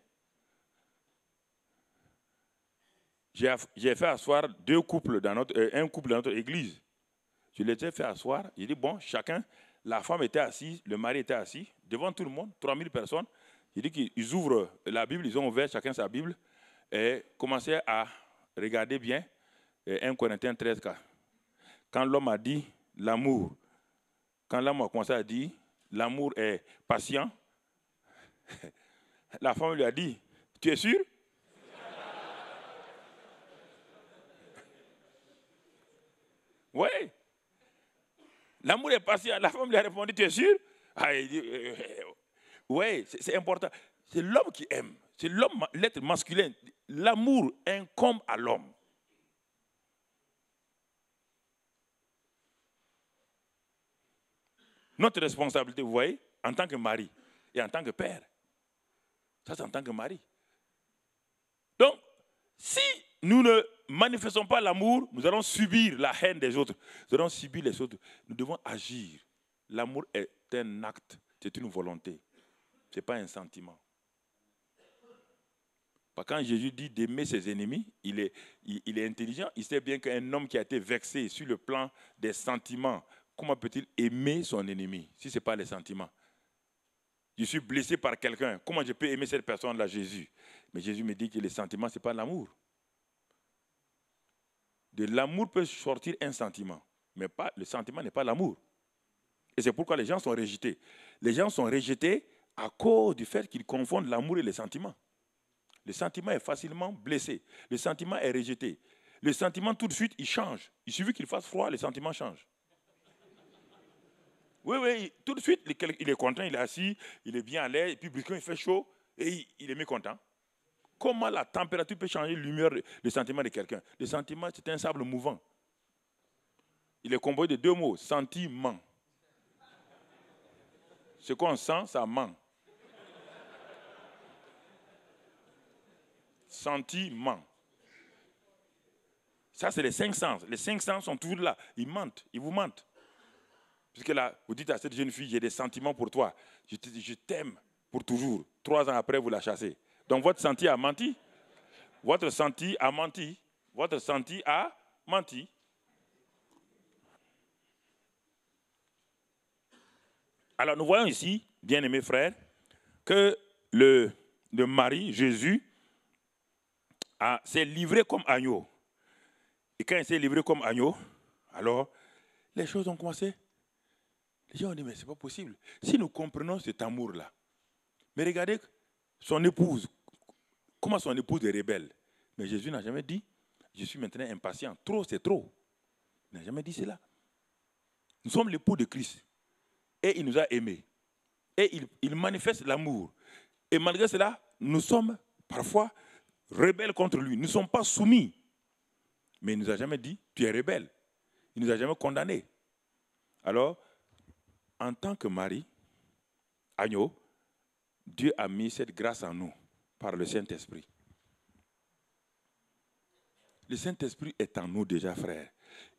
J'ai fait asseoir un couple dans notre église. Je les ai fait asseoir. J'ai dit, bon, chacun, la femme était assise, le mari était assis, devant tout le monde, 3000 personnes. J'ai dit qu'ils ouvrent la Bible, ils ont ouvert chacun sa Bible et commençaient à regarder bien 1 Corinthiens 13. Quand l'homme a dit l'amour, quand l'homme a commencé à dire l'amour est patient, la femme lui a dit, tu es sûr? Oui. L'amour est patient. La femme lui a répondu, tu es sûr? Ah, il dit, oui, c'est important. C'est l'homme qui aime. C'est l'homme, l'être masculin. L'amour incombe à l'homme. Notre responsabilité, vous voyez, en tant que mari et en tant que père. Ça, c'est en tant que mari. Donc, Si nous ne manifestons pas l'amour, nous allons subir la haine des autres. Nous allons subir les autres. Nous devons agir. L'amour est un acte, c'est une volonté. Ce n'est pas un sentiment. Quand Jésus dit d'aimer ses ennemis, il est intelligent. Il sait bien qu'un homme qui a été vexé sur le plan des sentiments, comment peut-il aimer son ennemi si ce n'est pas les sentiments? Je suis blessé par quelqu'un. Comment je peux aimer cette personne-là, Jésus? Mais Jésus me dit que les sentiments, ce n'est pas l'amour. De l'amour peut sortir un sentiment, mais le sentiment n'est pas l'amour. Et c'est pourquoi les gens sont rejetés. Les gens sont rejetés à cause du fait qu'ils confondent l'amour et les sentiments. Le sentiment est facilement blessé. Le sentiment est rejeté. Le sentiment, tout de suite, il change. Il suffit qu'il fasse froid, le sentiment change. Oui, tout de suite, il est content, il est assis, il est bien à l'aise, et puis brusquement, il fait chaud, et il est mécontent. Comment la température peut changer l'humeur, le sentiment de quelqu'un? Le sentiment, c'est un sable mouvant. Il est composé de deux mots, sentiment. Ce qu'on sent, ça ment. Sentiment. Ça, c'est les 5 sens. Les 5 sens sont toujours là. Ils mentent, ils vous mentent. Puisque là, vous dites à cette jeune fille, j'ai des sentiments pour toi. Je t'aime pour toujours. 3 ans après, vous la chassez. Donc votre senti a menti. Votre senti a menti. Votre senti a menti. Alors nous voyons ici, bien-aimés frères, que le mari, Jésus, s'est livré comme agneau. Et quand il s'est livré comme agneau, alors les choses ont commencé. Les gens ont dit, mais ce n'est pas possible. Si nous comprenons cet amour-là, mais regardez son épouse, comment son épouse est rebelle. Mais Jésus n'a jamais dit, je suis maintenant impatient. Trop, c'est trop. Il n'a jamais dit cela. Nous sommes l'époux de Christ. Et il nous a aimés. Et il manifeste l'amour. Et malgré cela, nous sommes parfois rebelles contre lui. Nous ne sommes pas soumis. Mais il ne nous a jamais dit, tu es rebelle. Il ne nous a jamais condamnés. Alors, en tant que mari, agneau, Dieu a mis cette grâce en nous par le Saint-Esprit. Le Saint-Esprit est en nous déjà, frère.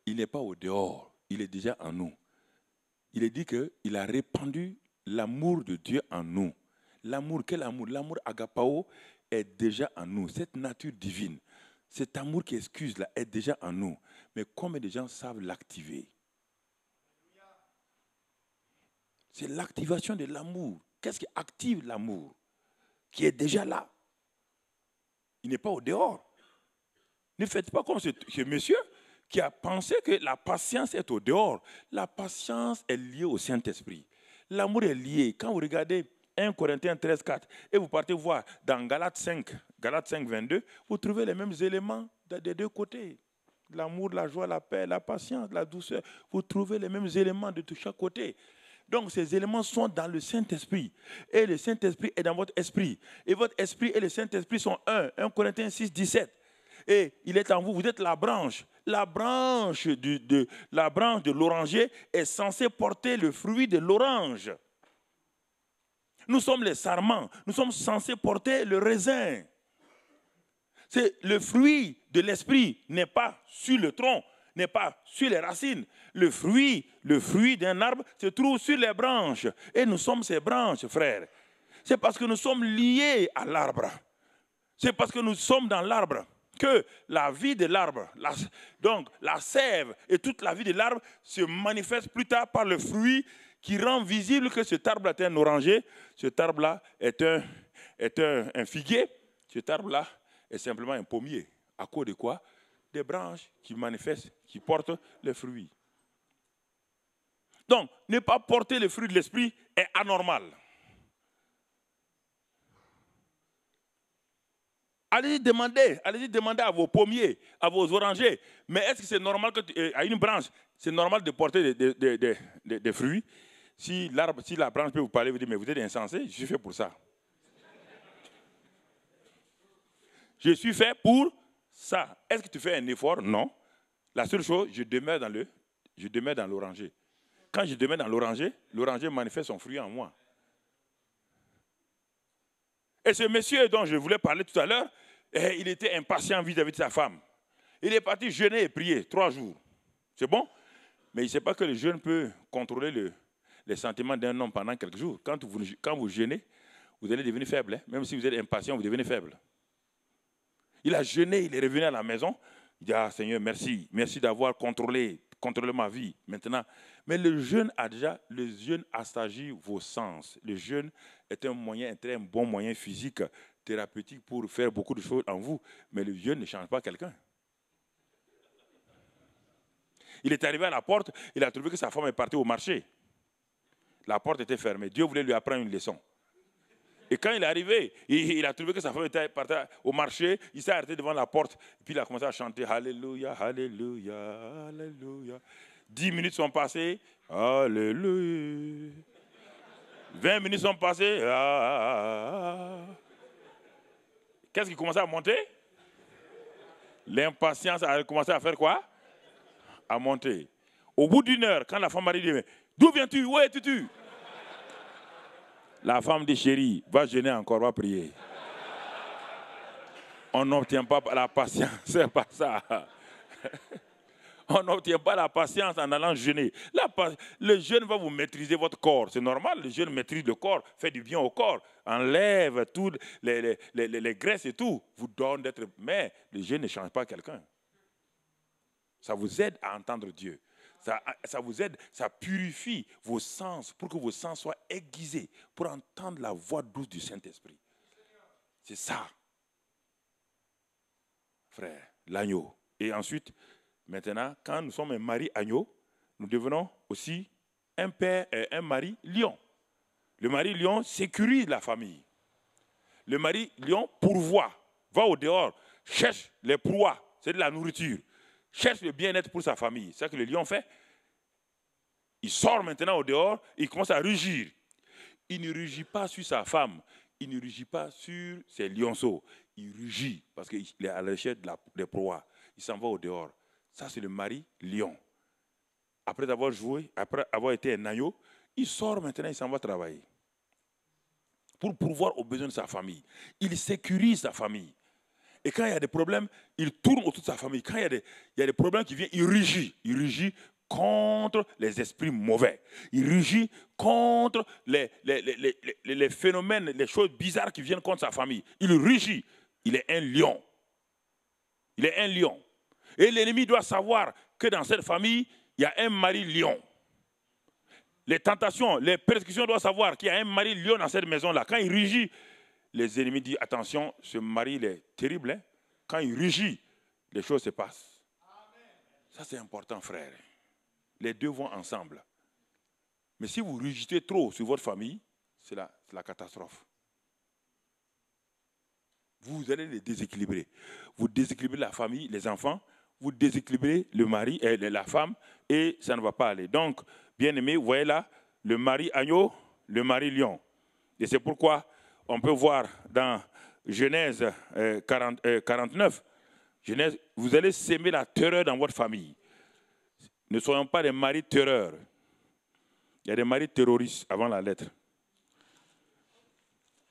Il n'est pas au dehors, il est déjà en nous. Il est dit qu'il a répandu l'amour de Dieu en nous. L'amour, quel amour? L'amour agapao est déjà en nous. Cette nature divine, cet amour qui excuse là, est déjà en nous. Mais combien de gens savent l'activer? C'est l'activation de l'amour. Qu'est-ce qui active l'amour? Qui est déjà là. Il n'est pas au dehors. Ne faites pas comme ce monsieur qui a pensé que la patience est au dehors. La patience est liée au Saint-Esprit. L'amour est lié. Quand vous regardez 1 Corinthiens 13, 4 et vous partez voir dans Galates 5, 22, vous trouvez les mêmes éléments des deux côtés. L'amour, la joie, la paix, la patience, la douceur. Vous trouvez les mêmes éléments de chaque côté. Donc ces éléments sont dans le Saint-Esprit. Et le Saint-Esprit est dans votre esprit. Et votre esprit et le Saint-Esprit sont un. 1 Corinthiens 6, 17. Et il est en vous. Vous êtes la branche. La branche de l'oranger est censée porter le fruit de l'orange. Nous sommes les sarments. Nous sommes censés porter le raisin. C'est le fruit de l'esprit n'est pas sur le tronc, n'est pas sur les racines. Le fruit d'un arbre se trouve sur les branches. Et nous sommes ces branches, frères. C'est parce que nous sommes liés à l'arbre. C'est parce que nous sommes dans l'arbre que la vie de l'arbre, donc la sève et toute la vie de l'arbre se manifeste plus tard par le fruit qui rend visible que cet arbre est un oranger, cet arbre-là est un figuier, cet arbre-là est simplement un pommier. À cause de quoi? Des branches qui manifestent, qui portent les fruits. Donc, ne pas porter les fruits de l'esprit est anormal. Allez-y demander à vos pommiers, à vos orangers. Mais est-ce que c'est normal à une branche, c'est normal de porter des fruits? Si la branche peut vous parler, vous dites, mais vous êtes insensé, je suis fait pour ça. Je suis fait pour ça. Est-ce que tu fais un effort? Non. La seule chose, je demeure dans l'oranger. Quand je demeure dans l'oranger manifeste son fruit en moi. Et ce monsieur dont je voulais parler tout à l'heure, Et il était impatient vis-à-vis de sa femme. Il est parti jeûner et prier 3 jours. C'est bon? Mais il ne sait pas que le jeûne peut contrôler les sentiments d'un homme pendant quelques jours. Quand vous jeûnez, vous allez devenir faible. Hein? Même si vous êtes impatient, vous devenez faible. Il a jeûné, il est revenu à la maison. Il dit, ah Seigneur, merci. Merci d'avoir contrôlé ma vie maintenant. Mais le jeûne assagit vos sens. Le jeûne est un très bon moyen physique, thérapeutique pour faire beaucoup de choses en vous. Mais le jeûne ne change pas quelqu'un. Il est arrivé à la porte, il a trouvé que sa femme est partie au marché. La porte était fermée. Dieu voulait lui apprendre une leçon. Et quand il est arrivé, il a trouvé que sa femme était partie au marché, il s'est arrêté devant la porte, et puis il a commencé à chanter Alléluia, Alléluia, Alléluia. 10 minutes sont passées, Alléluia. 20 minutes sont passées, Qu'est-ce qui commençait à monter? L'impatience a commencé à faire quoi? À monter. Au bout d'une heure, quand la femme arrive, dit, d'où viens-tu? Où es-tu? La femme dit, chérie, va jeûner encore, va prier. On n'obtient pas la patience, c'est pas ça. On n'obtient pas la patience en allant jeûner. Le jeûne va vous maîtriser votre corps. C'est normal, le jeûne maîtrise le corps, fait du bien au corps, enlève toutes les graisses et tout, vous donne d'être... Mais le jeûne ne change pas quelqu'un. Ça vous aide à entendre Dieu. Ça vous aide, ça purifie vos sens pour que vos sens soient aiguisés, pour entendre la voix douce du Saint-Esprit. C'est ça, frère, l'agneau. Et ensuite, maintenant, quand nous sommes un mari agneau, nous devenons aussi un père et un mari lion. Le mari lion sécurise la famille. Le mari lion pourvoit, va au dehors, cherche les proies, c'est de la nourriture, cherche le bien-être pour sa famille. C'est ce que le lion fait. Il sort maintenant au dehors, il commence à rugir. Il ne rugit pas sur sa femme, il ne rugit pas sur ses lionceaux. Il rugit parce qu'il est à la recherche des proies. Il s'en va au dehors. Ça, c'est le mari lion. Après avoir joué, après avoir été un agneau, il sort maintenant, il s'en va travailler. Pour pourvoir aux besoins de sa famille. Il sécurise sa famille. Et quand il y a des problèmes, il tourne autour de sa famille. Quand il y a des problèmes qui viennent, il rugit. Il rugit contre les esprits mauvais. Il rugit contre les phénomènes, les choses bizarres qui viennent contre sa famille. Il rugit. Il est un lion. Il est un lion. Et l'ennemi doit savoir que dans cette famille, il y a un mari lion. Les tentations, les persécutions doivent savoir qu'il y a un mari lion dans cette maison-là. Quand il rugit, les ennemis disent, attention, ce mari il est terrible. Hein? Quand il rugit, les choses se passent. Amen. Ça, c'est important, frère. Les deux vont ensemble. Mais si vous rugitez trop sur votre famille, c'est la catastrophe. Vous allez les déséquilibrer. Vous déséquilibrez la famille, les enfants, vous déséquilibrez le mari et la femme, et ça ne va pas aller. Donc, bien aimé, vous voyez là, le mari agneau, le mari lion. Et c'est pourquoi on peut voir dans Genèse 49, Genèse, vous allez s'aimer la terreur dans votre famille. Ne soyons pas des maris terreurs. Il y a des maris terroristes avant la lettre.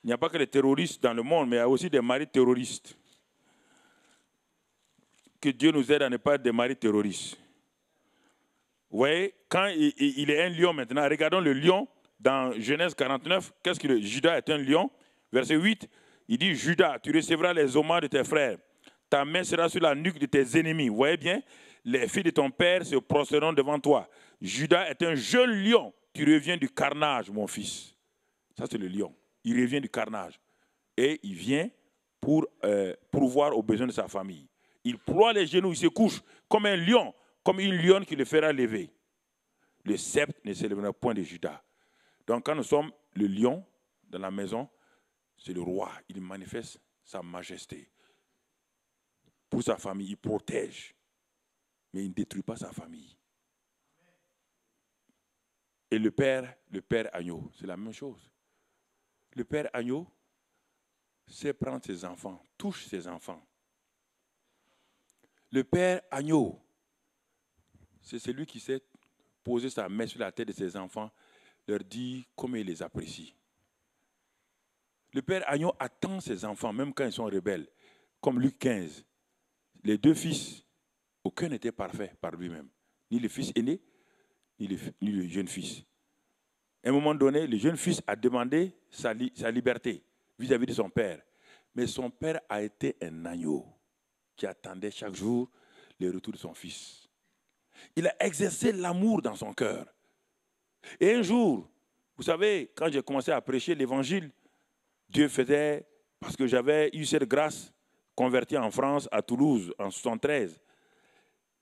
Il n'y a pas que des terroristes dans le monde, mais il y a aussi des maris terroristes. Que Dieu nous aide à ne pas être des maris terroristes. Vous voyez, quand il est un lion maintenant, regardons le lion dans Genèse 49. Qu'est-ce que Judas est un lion? Verset 8, il dit, Judas, tu recevras les hommages de tes frères. Ta main sera sur la nuque de tes ennemis. Vous voyez bien, les filles de ton père se prosterneront devant toi. Judas est un jeune lion. Tu reviens du carnage, mon fils. Ça, c'est le lion. Il revient du carnage. Et il vient pour pourvoir aux besoins de sa famille. Il ploie les genoux, il se couche comme un lion, comme une lionne qui le fera lever. Le sceptre ne s'élèvera point de Judas. Donc quand nous sommes le lion dans la maison, c'est le roi. Il manifeste sa majesté. Pour sa famille, il protège. Mais il ne détruit pas sa famille. Et le père agneau, c'est la même chose. Le père agneau sait prendre ses enfants, touche ses enfants. Le père agneau, c'est celui qui sait poser sa main sur la tête de ses enfants, leur dire comment il les apprécie. Le père agneau attend ses enfants, même quand ils sont rebelles. comme Luc 15, les deux fils, aucun n'était parfait par lui-même. Ni le fils aîné, ni le jeune fils. À un moment donné, le jeune fils a demandé sa liberté vis-à-vis de son père. Mais son père a été un agneau qui attendait chaque jour le retour de son fils. Il a exercé l'amour dans son cœur. Et un jour, vous savez, quand j'ai commencé à prêcher l'évangile, Dieu faisait, parce que j'avais eu cette grâce, converti en France, à Toulouse, en 1973.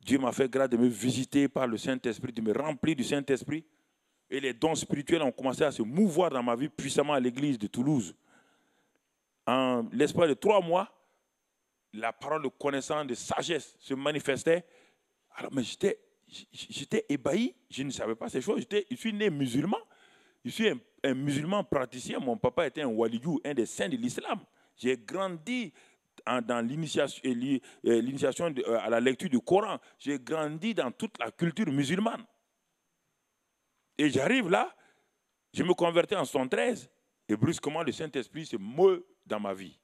Dieu m'a fait grâce de me visiter par le Saint-Esprit, de me remplir du Saint-Esprit. Et les dons spirituels ont commencé à se mouvoir dans ma vie puissamment à l'église de Toulouse. En l'espace de 3 mois, la parole de connaissance, de sagesse se manifestait. Alors, mais j'étais ébahi, je ne savais pas ces choses. Je suis né musulman. Je suis un musulman praticien. Mon papa était un waliyou, un des saints de l'islam. J'ai grandi dans l'initiation à la lecture du Coran. J'ai grandi dans toute la culture musulmane. Et j'arrive là, je me convertis en 1973, et brusquement le Saint-Esprit se meut dans ma vie.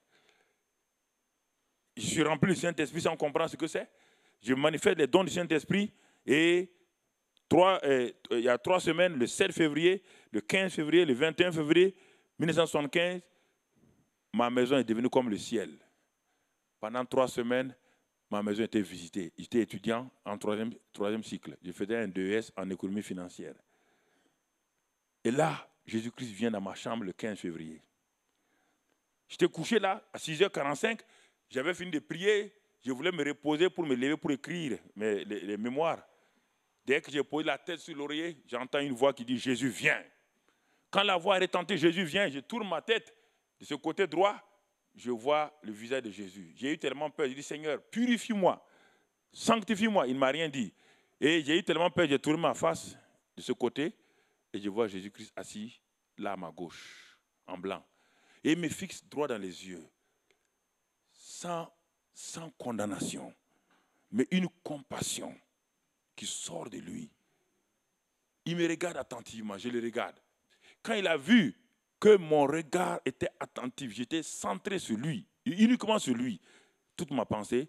Je suis rempli du Saint-Esprit sans comprendre ce que c'est. Je manifeste les dons du Saint-Esprit, et il y a 3 semaines, le 7 février, le 15 février, le 21 février 1975, ma maison est devenue comme le ciel. Pendant 3 semaines, ma maison était visitée. J'étais étudiant en 3e cycle. Je faisais un DES en économie financière. Et là, Jésus-Christ vient dans ma chambre le 15 février. J'étais couché là, à 6h45. J'avais fini de prier. Je voulais me reposer pour me lever pour écrire les mémoires. Dès que j'ai posé la tête sur l'oreiller, j'entends une voix qui dit « Jésus, viens ». Quand la voix est retentée, Jésus vient, je tourne ma tête de ce côté droit, je vois le visage de Jésus. J'ai eu tellement peur, j'ai dit « Seigneur, purifie-moi, sanctifie-moi ». Il ne m'a rien dit. Et j'ai eu tellement peur, j'ai tourné ma face de ce côté et je vois Jésus-Christ assis là à ma gauche, en blanc. Et il me fixe droit dans les yeux, sans condamnation, mais une compassion qui sort de lui. Il me regarde attentivement, je le regarde. Quand il a vu que mon regard était attentif, j'étais centré sur lui, uniquement sur lui, toute ma pensée,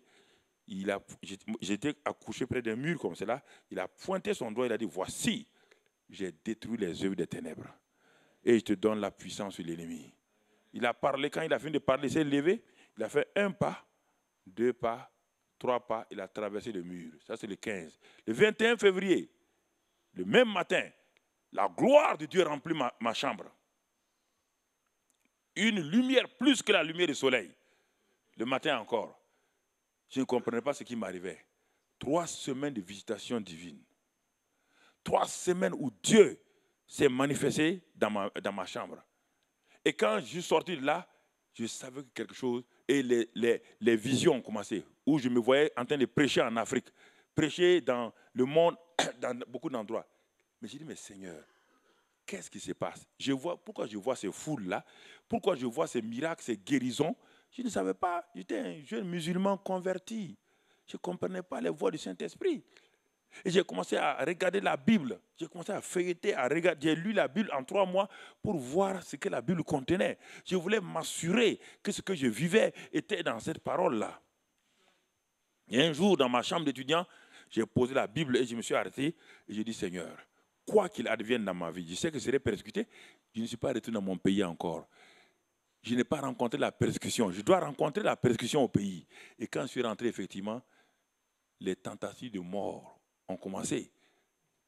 j'étais accouché près d'un mur comme cela, il a pointé son doigt, il a dit « Voici, j'ai détruit les œuvres des ténèbres et je te donne la puissance sur l'ennemi. » Il a parlé, quand il a fini de parler, il s'est levé, il a fait 1 pas, 2 pas, 3 pas, il a traversé le mur. Ça, c'est le 15. Le 21 février, le même matin, la gloire de Dieu remplit ma chambre. Une lumière plus que la lumière du soleil. Le matin encore. Je ne comprenais pas ce qui m'arrivait. 3 semaines de visitation divine. 3 semaines où Dieu s'est manifesté dans ma chambre. Et quand je suis sorti de là, je savais que quelque chose, et les visions ont commencé, où je me voyais en train de prêcher en Afrique, prêcher dans le monde, dans beaucoup d'endroits. Mais j'ai dit, mais Seigneur, qu'est-ce qui se passe? Pourquoi je vois ces foules-là? Pourquoi je vois ces miracles, ces guérisons? Je ne savais pas, j'étais un jeune musulman converti. Je ne comprenais pas les voix du Saint-Esprit. Et j'ai commencé à regarder la Bible. J'ai commencé à feuilleter, à regarder. J'ai lu la Bible en 3 mois pour voir ce que la Bible contenait. Je voulais m'assurer que ce que je vivais était dans cette parole-là. Et un jour, dans ma chambre d'étudiant, j'ai posé la Bible et je me suis arrêté. Et j'ai dit, Seigneur, quoi qu'il advienne dans ma vie, je sais que je serai persécuté. Je ne suis pas retourné dans mon pays encore. Je n'ai pas rencontré la persécution. Je dois rencontrer la persécution au pays. Et quand je suis rentré, effectivement, les tentatives de mort ont commencé.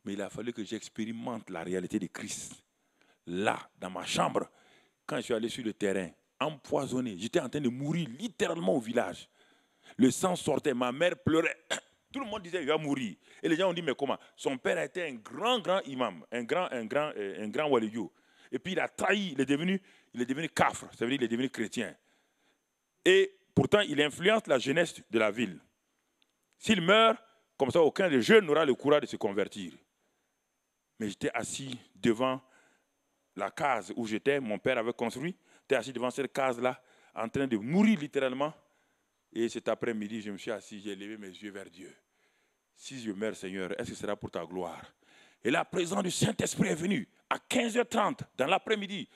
Mais il a fallu que j'expérimente la réalité de Christ. Là, dans ma chambre, quand je suis allé sur le terrain, empoisonné, j'étais en train de mourir littéralement au village. Le sang sortait, ma mère pleurait. Tout le monde disait, il va mourir. Et les gens ont dit, mais comment? Son père a été un grand imam, un grand waliyou. Et puis il a trahi, il est devenu kafr, ça veut dire qu'il est devenu chrétien. Et pourtant, il influence la jeunesse de la ville. S'il meurt, comme ça, aucun des jeunes n'aura le courage de se convertir. Mais j'étais assis devant la case où j'étais, mon père avait construit. J'étais assis devant cette case-là, en train de mourir littéralement. Et cet après-midi, je me suis assis, j'ai levé mes yeux vers Dieu. Si je meurs, Seigneur, est-ce que ce sera pour ta gloire? Et la présence du Saint-Esprit est venue à 15h30 dans l'après-midi.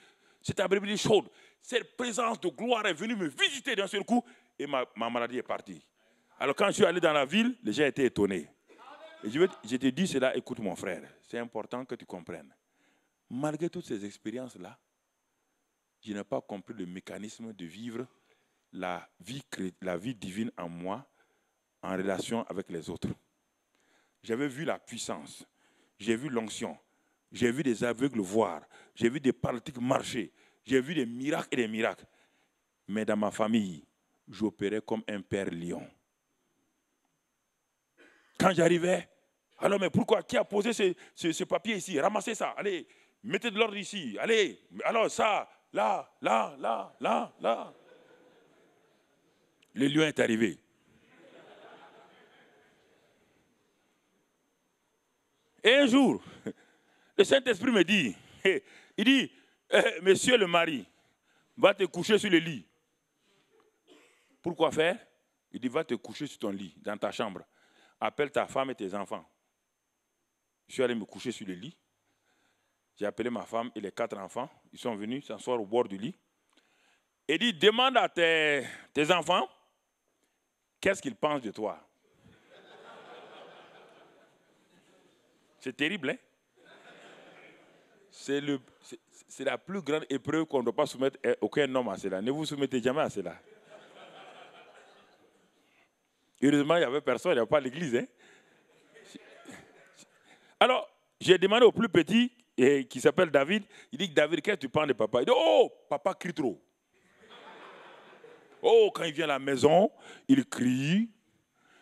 Cette après-midi chaude. Cette présence de gloire est venue me visiter d'un seul coup. et ma maladie est partie. Alors quand je suis allé dans la ville, les gens étaient étonnés. Et je te dis cela, écoute mon frère, c'est important que tu comprennes. Malgré toutes ces expériences-là, je n'ai pas compris le mécanisme de vivre la vie divine en moi en relation avec les autres. J'avais vu la puissance, j'ai vu l'onction, j'ai vu des aveugles voir, j'ai vu des paralytiques marcher, j'ai vu des miracles et des miracles. Mais dans ma famille, j'opérais comme un père lion. Quand j'arrivais, alors mais pourquoi? Qui a posé ce papier ici? Ramassez ça, allez, mettez de l'ordre ici, allez, alors ça, là. Le lion est arrivé. Et un jour, le Saint-Esprit me dit, il dit, monsieur le mari, va te coucher sur le lit. Pourquoi faire? Il dit, va te coucher sur ton lit, dans ta chambre. Appelle ta femme et tes enfants. Je suis allé me coucher sur le lit. J'ai appelé ma femme et les 4 enfants. Ils sont venus s'asseoir au bord du lit. Et dit, demande à tes enfants, qu'est-ce qu'ils pensent de toi? C'est terrible, hein? C'est la plus grande épreuve qu'on ne doit pas soumettre aucun homme à cela. Ne vous soumettez jamais à cela. Heureusement, il n'y avait personne, il n'y avait pas l'église. Hein? Alors, j'ai demandé au plus petit, qui s'appelle David, il dit, David, qu'est-ce que tu penses de papa? Il dit, oh, papa crie trop. Oh, quand il vient à la maison, il crie,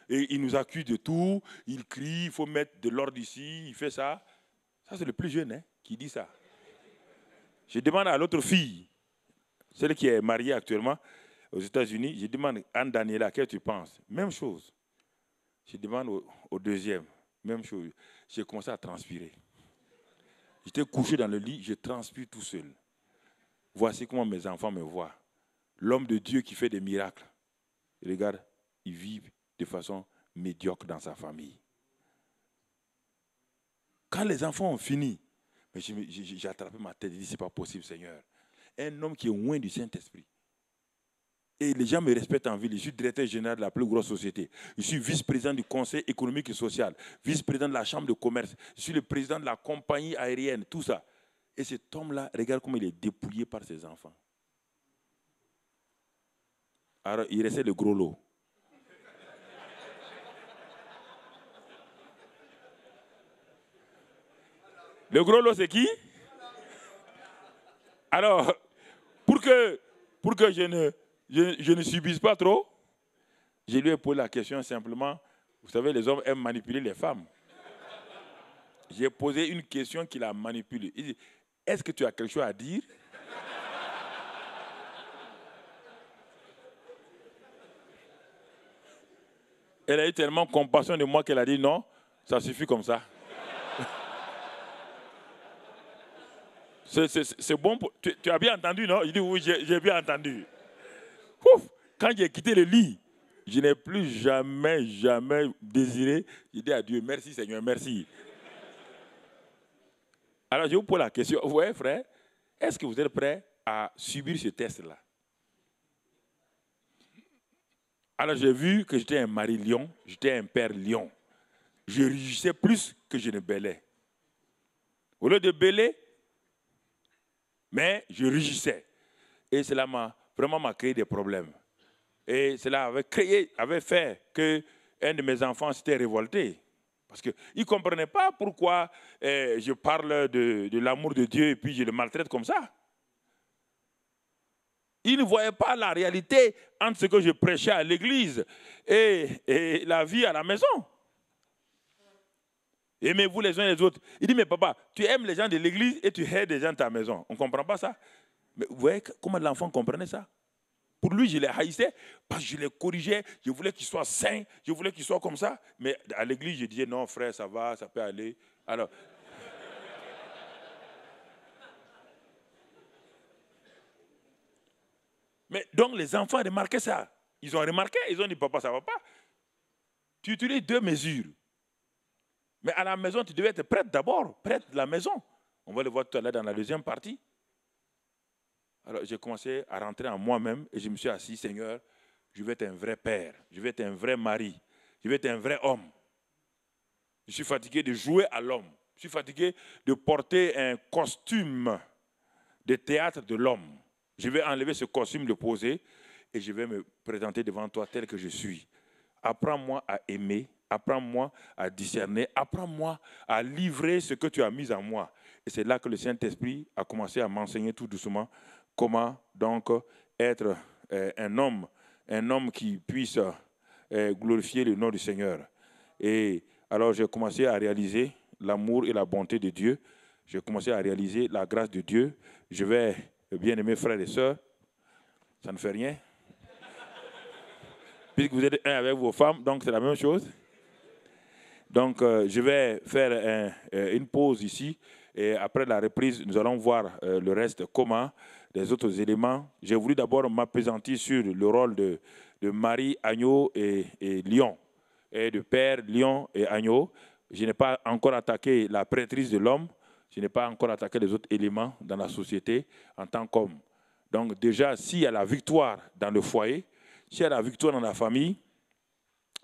et il nous accuse de tout, il crie, il faut mettre de l'ordre ici, il fait ça. Ça, c'est le plus jeune hein, qui dit ça. Je demande à l'autre fille, celle qui est mariée actuellement aux États-Unis, je demande à Anne-Daniela, qu'est-ce que tu penses? Même chose. Je demande au deuxième, même chose. J'ai commencé à transpirer. J'étais couché dans le lit, je transpire tout seul. Voici comment mes enfants me voient. L'homme de Dieu qui fait des miracles. Regarde, ils vivent de façon médiocre dans sa famille. Quand les enfants ont fini, j'ai attrapé ma tête et dit, c'est pas possible, Seigneur. Un homme qui est loin du Saint-Esprit. Et les gens me respectent en ville. Je suis directeur général de la plus grosse société. Je suis vice-président du Conseil économique et social, vice-président de la Chambre de commerce. Je suis le président de la compagnie aérienne, tout ça. Et cet homme-là, regarde comment il est dépouillé par ses enfants. Alors, il restait le gros lot. Le gros lot, c'est qui? Alors, pour que je ne subisse pas trop, je lui ai posé la question simplement. Vous savez, les hommes aiment manipuler les femmes. J'ai posé une question qui l'a manipulée. Il dit, est-ce que tu as quelque chose à dire? Elle a eu tellement compassion de moi qu'elle a dit non, ça suffit comme ça. C'est bon. Tu as bien entendu, non? Je dis oui, j'ai bien entendu. Ouf, quand j'ai quitté le lit, je n'ai plus jamais désiré. J'ai dit à Dieu, merci Seigneur, merci. Alors je vous pose la question, vous voyez frère, est-ce que vous êtes prêts à subir ce test-là? Alors j'ai vu que j'étais un mari lion, j'étais un père lion. Je rugissais plus que je ne bêlais. Au lieu de bêler, mais je rugissais. Et cela m'a créé des problèmes. Et cela avait fait qu'un de mes enfants s'était révolté. Parce qu'il ne comprenait pas pourquoi je parle de l'amour de Dieu et puis je le maltraite comme ça. Il ne voyait pas la réalité entre ce que je prêchais à l'église et la vie à la maison. Aimez-vous les uns les autres. Il dit, mais papa, tu aimes les gens de l'église et tu hais des gens de ta maison. On ne comprend pas ça. Mais vous voyez comment l'enfant comprenait ça? Pour lui, je les haïssais parce que je les corrigeais. Je voulais qu'ils soient saints. Je voulais qu'ils soient comme ça. Mais à l'église, je disais, non, frère, ça va, ça peut aller. Alors, mais donc, les enfants remarquaient ça. Ils ont remarqué, ils ont dit, papa, ça ne va pas. Tu utilises 2 mesures. Mais à la maison, tu devais être prête d'abord, prête de la maison. On va le voir tout à l'heure dans la deuxième partie. Alors, j'ai commencé à rentrer en moi-même et je me suis assis, Seigneur, je vais être un vrai père, je vais être un vrai mari, je vais être un vrai homme. Je suis fatigué de jouer à l'homme. Je suis fatigué de porter un costume de théâtre de l'homme. Je vais enlever ce costume, le poser, et je vais me présenter devant toi tel que je suis. Apprends-moi à aimer, apprends-moi à discerner, apprends-moi à livrer ce que tu as mis en moi. Et c'est là que le Saint-Esprit a commencé à m'enseigner tout doucement comment donc être un homme qui puisse glorifier le nom du Seigneur. Et alors j'ai commencé à réaliser l'amour et la bonté de Dieu. J'ai commencé à réaliser la grâce de Dieu. Je vais, bien aimés frères et sœurs, ça ne fait rien. Puisque vous êtes un avec vos femmes, donc c'est la même chose. Donc je vais faire une pause ici. Et après la reprise, nous allons voir le reste, comment, les autres éléments. J'ai voulu d'abord m'appesantir sur le rôle de Marie, agneau et lion. Et de père, lion et agneau. Je n'ai pas encore attaqué la prêtrise de l'homme. Je n'ai pas encore attaqué les autres éléments dans la société en tant qu'homme. Donc déjà, s'il y a la victoire dans le foyer, s'il y a la victoire dans la famille,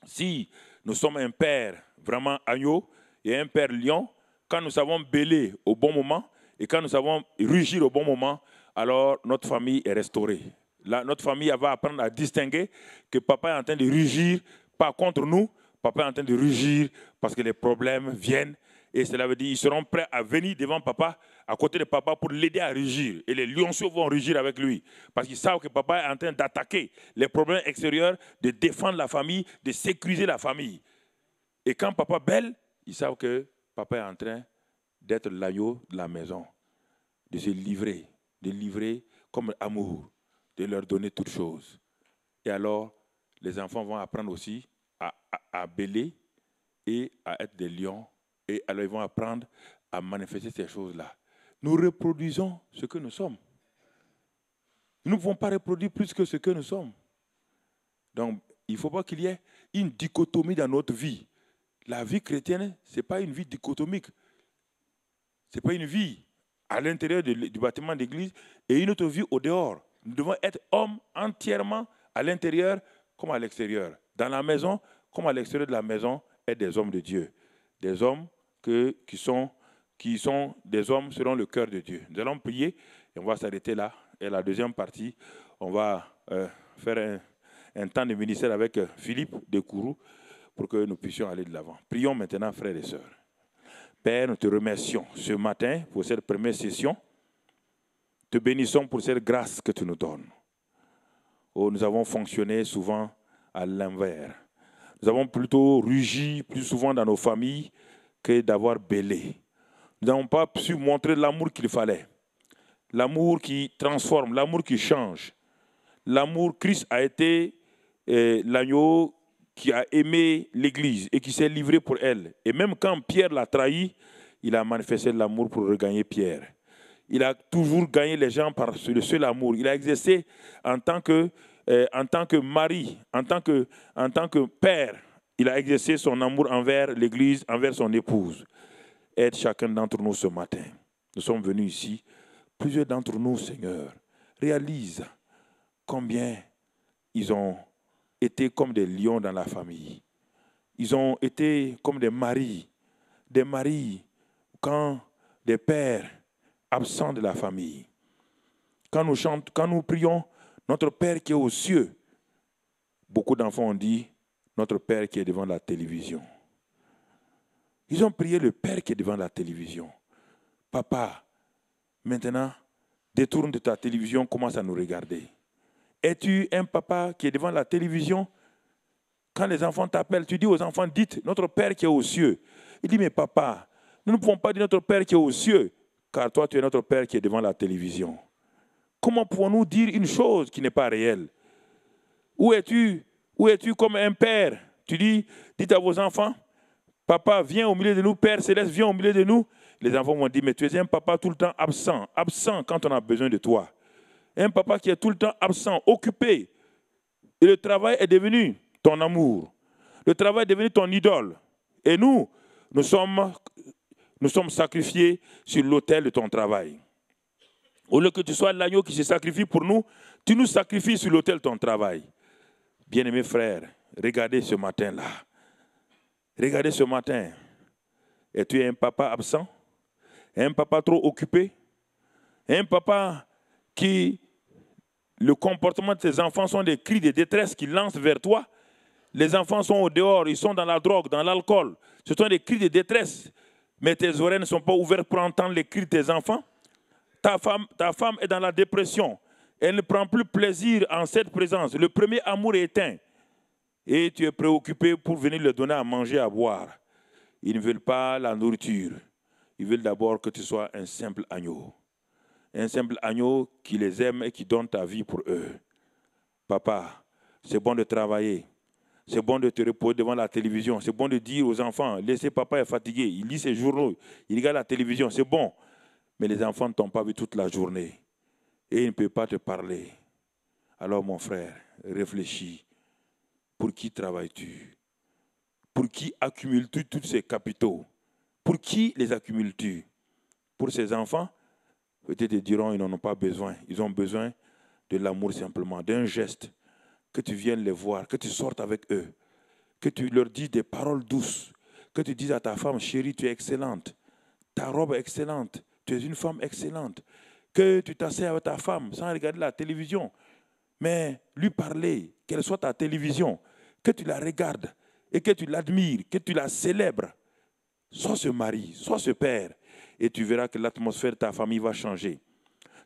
si nous sommes un père vraiment agneau et un père lion, quand nous savons bêler au bon moment et quand nous savons rugir au bon moment, alors notre famille est restaurée. Là, notre famille va apprendre à distinguer que papa est en train de rugir, pas contre nous, papa est en train de rugir parce que les problèmes viennent. Et cela veut dire qu'ils seront prêts à venir devant papa, à côté de papa, pour l'aider à rugir. Et les lionceaux vont rugir avec lui. Parce qu'ils savent que papa est en train d'attaquer les problèmes extérieurs, de défendre la famille, de sécuriser la famille. Et quand papa bêle, ils savent que papa est en train d'être l'agneau de la maison, de se livrer comme amour, de leur donner toutes choses. Et alors, les enfants vont apprendre aussi à bêler et à être des lions. Et alors, ils vont apprendre à manifester ces choses-là. Nous reproduisons ce que nous sommes. Nous ne pouvons pas reproduire plus que ce que nous sommes. Donc, il ne faut pas qu'il y ait une dichotomie dans notre vie. La vie chrétienne, ce n'est pas une vie dichotomique. Ce n'est pas une vie à l'intérieur du bâtiment d'église et une autre vie au dehors. Nous devons être hommes entièrement à l'intérieur comme à l'extérieur. Dans la maison comme à l'extérieur de la maison, être des hommes de Dieu. Des hommes qui sont des hommes selon le cœur de Dieu. Nous allons prier et on va s'arrêter là. Et la deuxième partie, on va faire un temps de ministère avec Philippe de Kourou pour que nous puissions aller de l'avant. Prions maintenant, frères et sœurs. Père, nous te remercions ce matin pour cette première session. Te bénissons pour cette grâce que tu nous donnes. Oh, nous avons fonctionné souvent à l'inverse. Nous avons plutôt rugi plus souvent dans nos familles que d'avoir bêlé. Nous n'avons pas su montrer l'amour qu'il fallait. L'amour qui transforme, l'amour qui change. L'amour, Christ a été l'agneau qui a aimé l'Église et qui s'est livré pour elle. Et même quand Pierre l'a trahi, il a manifesté l'amour pour regagner Pierre. Il a toujours gagné les gens par le seul amour. Il a exercé en tant que mari, en tant que père, il a exercé son amour envers l'Église, envers son épouse. Aide chacun d'entre nous ce matin. Nous sommes venus ici. Plusieurs d'entre nous, Seigneur, réalisent combien ils ont été comme des lions dans la famille. Ils ont été comme des maris quand des pères absents de la famille. Quand nous prions, notre Père qui est aux cieux, beaucoup d'enfants ont dit, notre Père qui est devant la télévision. Ils ont prié le Père qui est devant la télévision. Papa, maintenant, détourne de ta télévision, commence à nous regarder. Es-tu un papa qui est devant la télévision? Quand les enfants t'appellent, tu dis aux enfants, dites, notre Père qui est aux cieux. Il dit, mais papa, nous ne pouvons pas dire notre Père qui est aux cieux, car toi, tu es notre Père qui est devant la télévision. Comment pouvons-nous dire une chose qui n'est pas réelle? Où es-tu comme un père? Tu dis, dites à vos enfants, papa, viens au milieu de nous, Père Céleste, viens au milieu de nous. Les enfants vont dire, mais tu es un papa tout le temps absent quand on a besoin de toi. Un papa qui est tout le temps absent, occupé. Et le travail est devenu ton amour. Le travail est devenu ton idole. Et nous sommes sacrifiés sur l'autel de ton travail. Au lieu que tu sois l'agneau qui se sacrifie pour nous, tu nous sacrifies sur l'autel de ton travail. Bien-aimés frères, regardez ce matin-là. Regardez ce matin. Et tu es un papa absent, un papa trop occupé, un papa qui, le comportement de ses enfants sont des cris de détresse qu'ils lancent vers toi. Les enfants sont au dehors, ils sont dans la drogue, dans l'alcool. Ce sont des cris de détresse. Mais tes oreilles ne sont pas ouvertes pour entendre les cris de tes enfants. Ta femme est dans la dépression. Elle ne prend plus plaisir en cette présence. Le premier amour est éteint. Et tu es préoccupé pour venir leur donner à manger, à boire. Ils ne veulent pas la nourriture. Ils veulent d'abord que tu sois un simple agneau. Un simple agneau qui les aime et qui donne ta vie pour eux. Papa, c'est bon de travailler. C'est bon de te reposer devant la télévision. C'est bon de dire aux enfants, laissez papa est fatigué. Il lit ses journaux, il regarde la télévision. C'est bon. Mais les enfants ne t'ont pas vu toute la journée. Et ils ne peuvent pas te parler. Alors mon frère, réfléchis. Pour qui travailles-tu? Pour qui accumules-tu tous ces capitaux? Pour qui les accumules-tu? Pour ces enfants? Peut-être ils diront qu'ils n'en ont pas besoin. Ils ont besoin de l'amour simplement, d'un geste. Que tu viennes les voir, que tu sortes avec eux, que tu leur dises des paroles douces, que tu dises à ta femme, chérie, tu es excellente, ta robe est excellente, tu es une femme excellente, que tu t'assieds avec ta femme sans regarder la télévision, mais lui parler, qu'elle soit ta télévision, que tu la regardes et que tu l'admires, que tu la célèbres. Sois ce mari, sois ce père, et tu verras que l'atmosphère de ta famille va changer.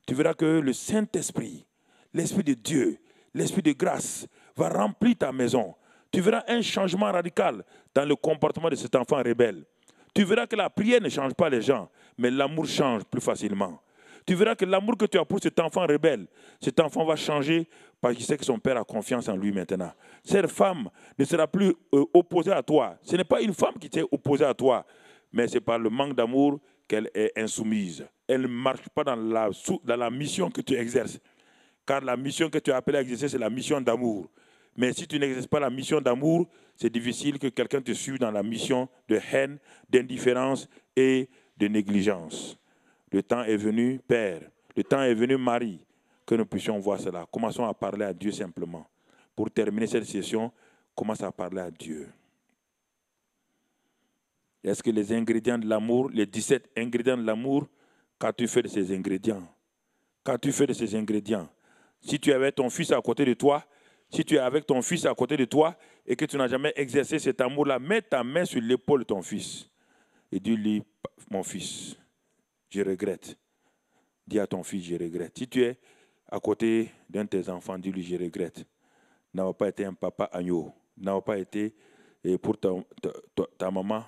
Tu verras que le Saint-Esprit, l'Esprit de Dieu, l'Esprit de grâce va remplir ta maison. Tu verras un changement radical dans le comportement de cet enfant rebelle. Tu verras que la prière ne change pas les gens, mais l'amour change plus facilement. Tu verras que l'amour que tu as pour cet enfant rebelle, cet enfant va changer parce qu'il sait que son père a confiance en lui maintenant. Cette femme ne sera plus opposée à toi. Ce n'est pas une femme qui t'est opposée à toi, mais c'est par le manque d'amour qu'elle est insoumise. Elle ne marche pas dans la mission que tu exerces. Car la mission que tu as appelée à exercer, c'est la mission d'amour. Mais si tu n'exerces pas la mission d'amour, c'est difficile que quelqu'un te suive dans la mission de haine, d'indifférence et de négligence. Le temps est venu, Père, le temps est venu, Marie, que nous puissions voir cela. Commençons à parler à Dieu simplement. Pour terminer cette session, commence à parler à Dieu. Est-ce que les ingrédients de l'amour, les 17 ingrédients de l'amour, qu'as-tu fait de ces ingrédients? Qu'as-tu fait de ces ingrédients? Si tu avais ton fils à côté de toi, si tu es avec ton fils à côté de toi et que tu n'as jamais exercé cet amour-là, mets ta main sur l'épaule de ton fils et dis-lui, mon fils, je regrette. Dis à ton fils, je regrette. Si tu es à côté d'un de tes enfants, dis-lui, je regrette. N'avoir pas été un papa agneau. N'avoir pas été pour ta maman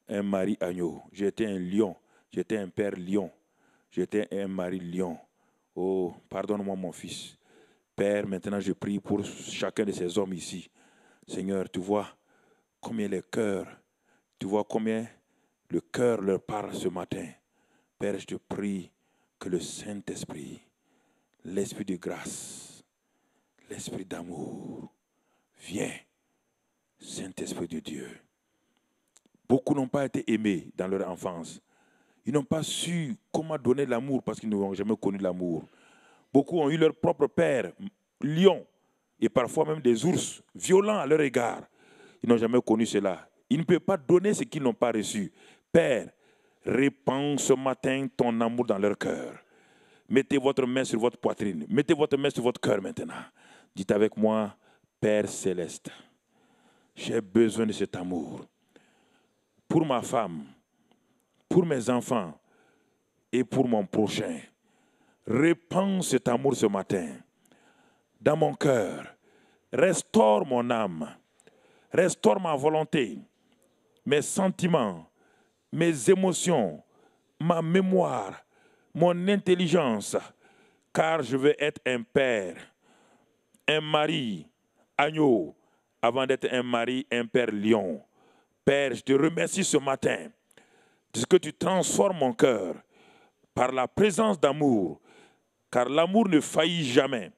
un mari agneau. J'étais un lion. J'étais un père lion. J'étais un mari lion. Oh, pardonne-moi mon fils. Père, maintenant je prie pour chacun de ces hommes ici. Seigneur, tu vois combien les cœurs, tu vois combien le cœur leur parle ce matin. Père, je te prie que le Saint-Esprit, l'Esprit de grâce, l'Esprit d'amour, viens, Saint-Esprit de Dieu. Beaucoup n'ont pas été aimés dans leur enfance. Ils n'ont pas su comment donner l'amour parce qu'ils n'ont jamais connu l'amour. Beaucoup ont eu leur propre père, lion, et parfois même des ours violents à leur égard. Ils n'ont jamais connu cela. Ils ne peuvent pas donner ce qu'ils n'ont pas reçu. Père, répands ce matin ton amour dans leur cœur. Mettez votre main sur votre poitrine. Mettez votre main sur votre cœur maintenant. Dites avec moi, Père céleste, j'ai besoin de cet amour. Pour ma femme, pour mes enfants et pour mon prochain. Répands cet amour ce matin dans mon cœur. Restaure mon âme. Restaure ma volonté, mes sentiments, mes émotions, ma mémoire, mon intelligence. Car je veux être un père, un mari, agneau, avant d'être un mari, un père lion. Père, je te remercie ce matin de ce que tu transformes mon cœur par la présence d'amour. Car l'amour ne faillit jamais.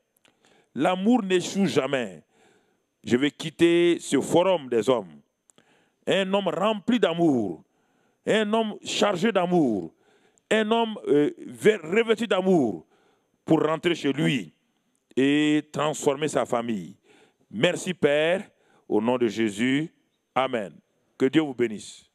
L'amour n'échoue jamais. Je vais quitter ce forum des hommes. Un homme rempli d'amour. Un homme chargé d'amour. Un homme revêtu d'amour pour rentrer chez lui et transformer sa famille. Merci Père, au nom de Jésus. Amen. Que Dieu vous bénisse.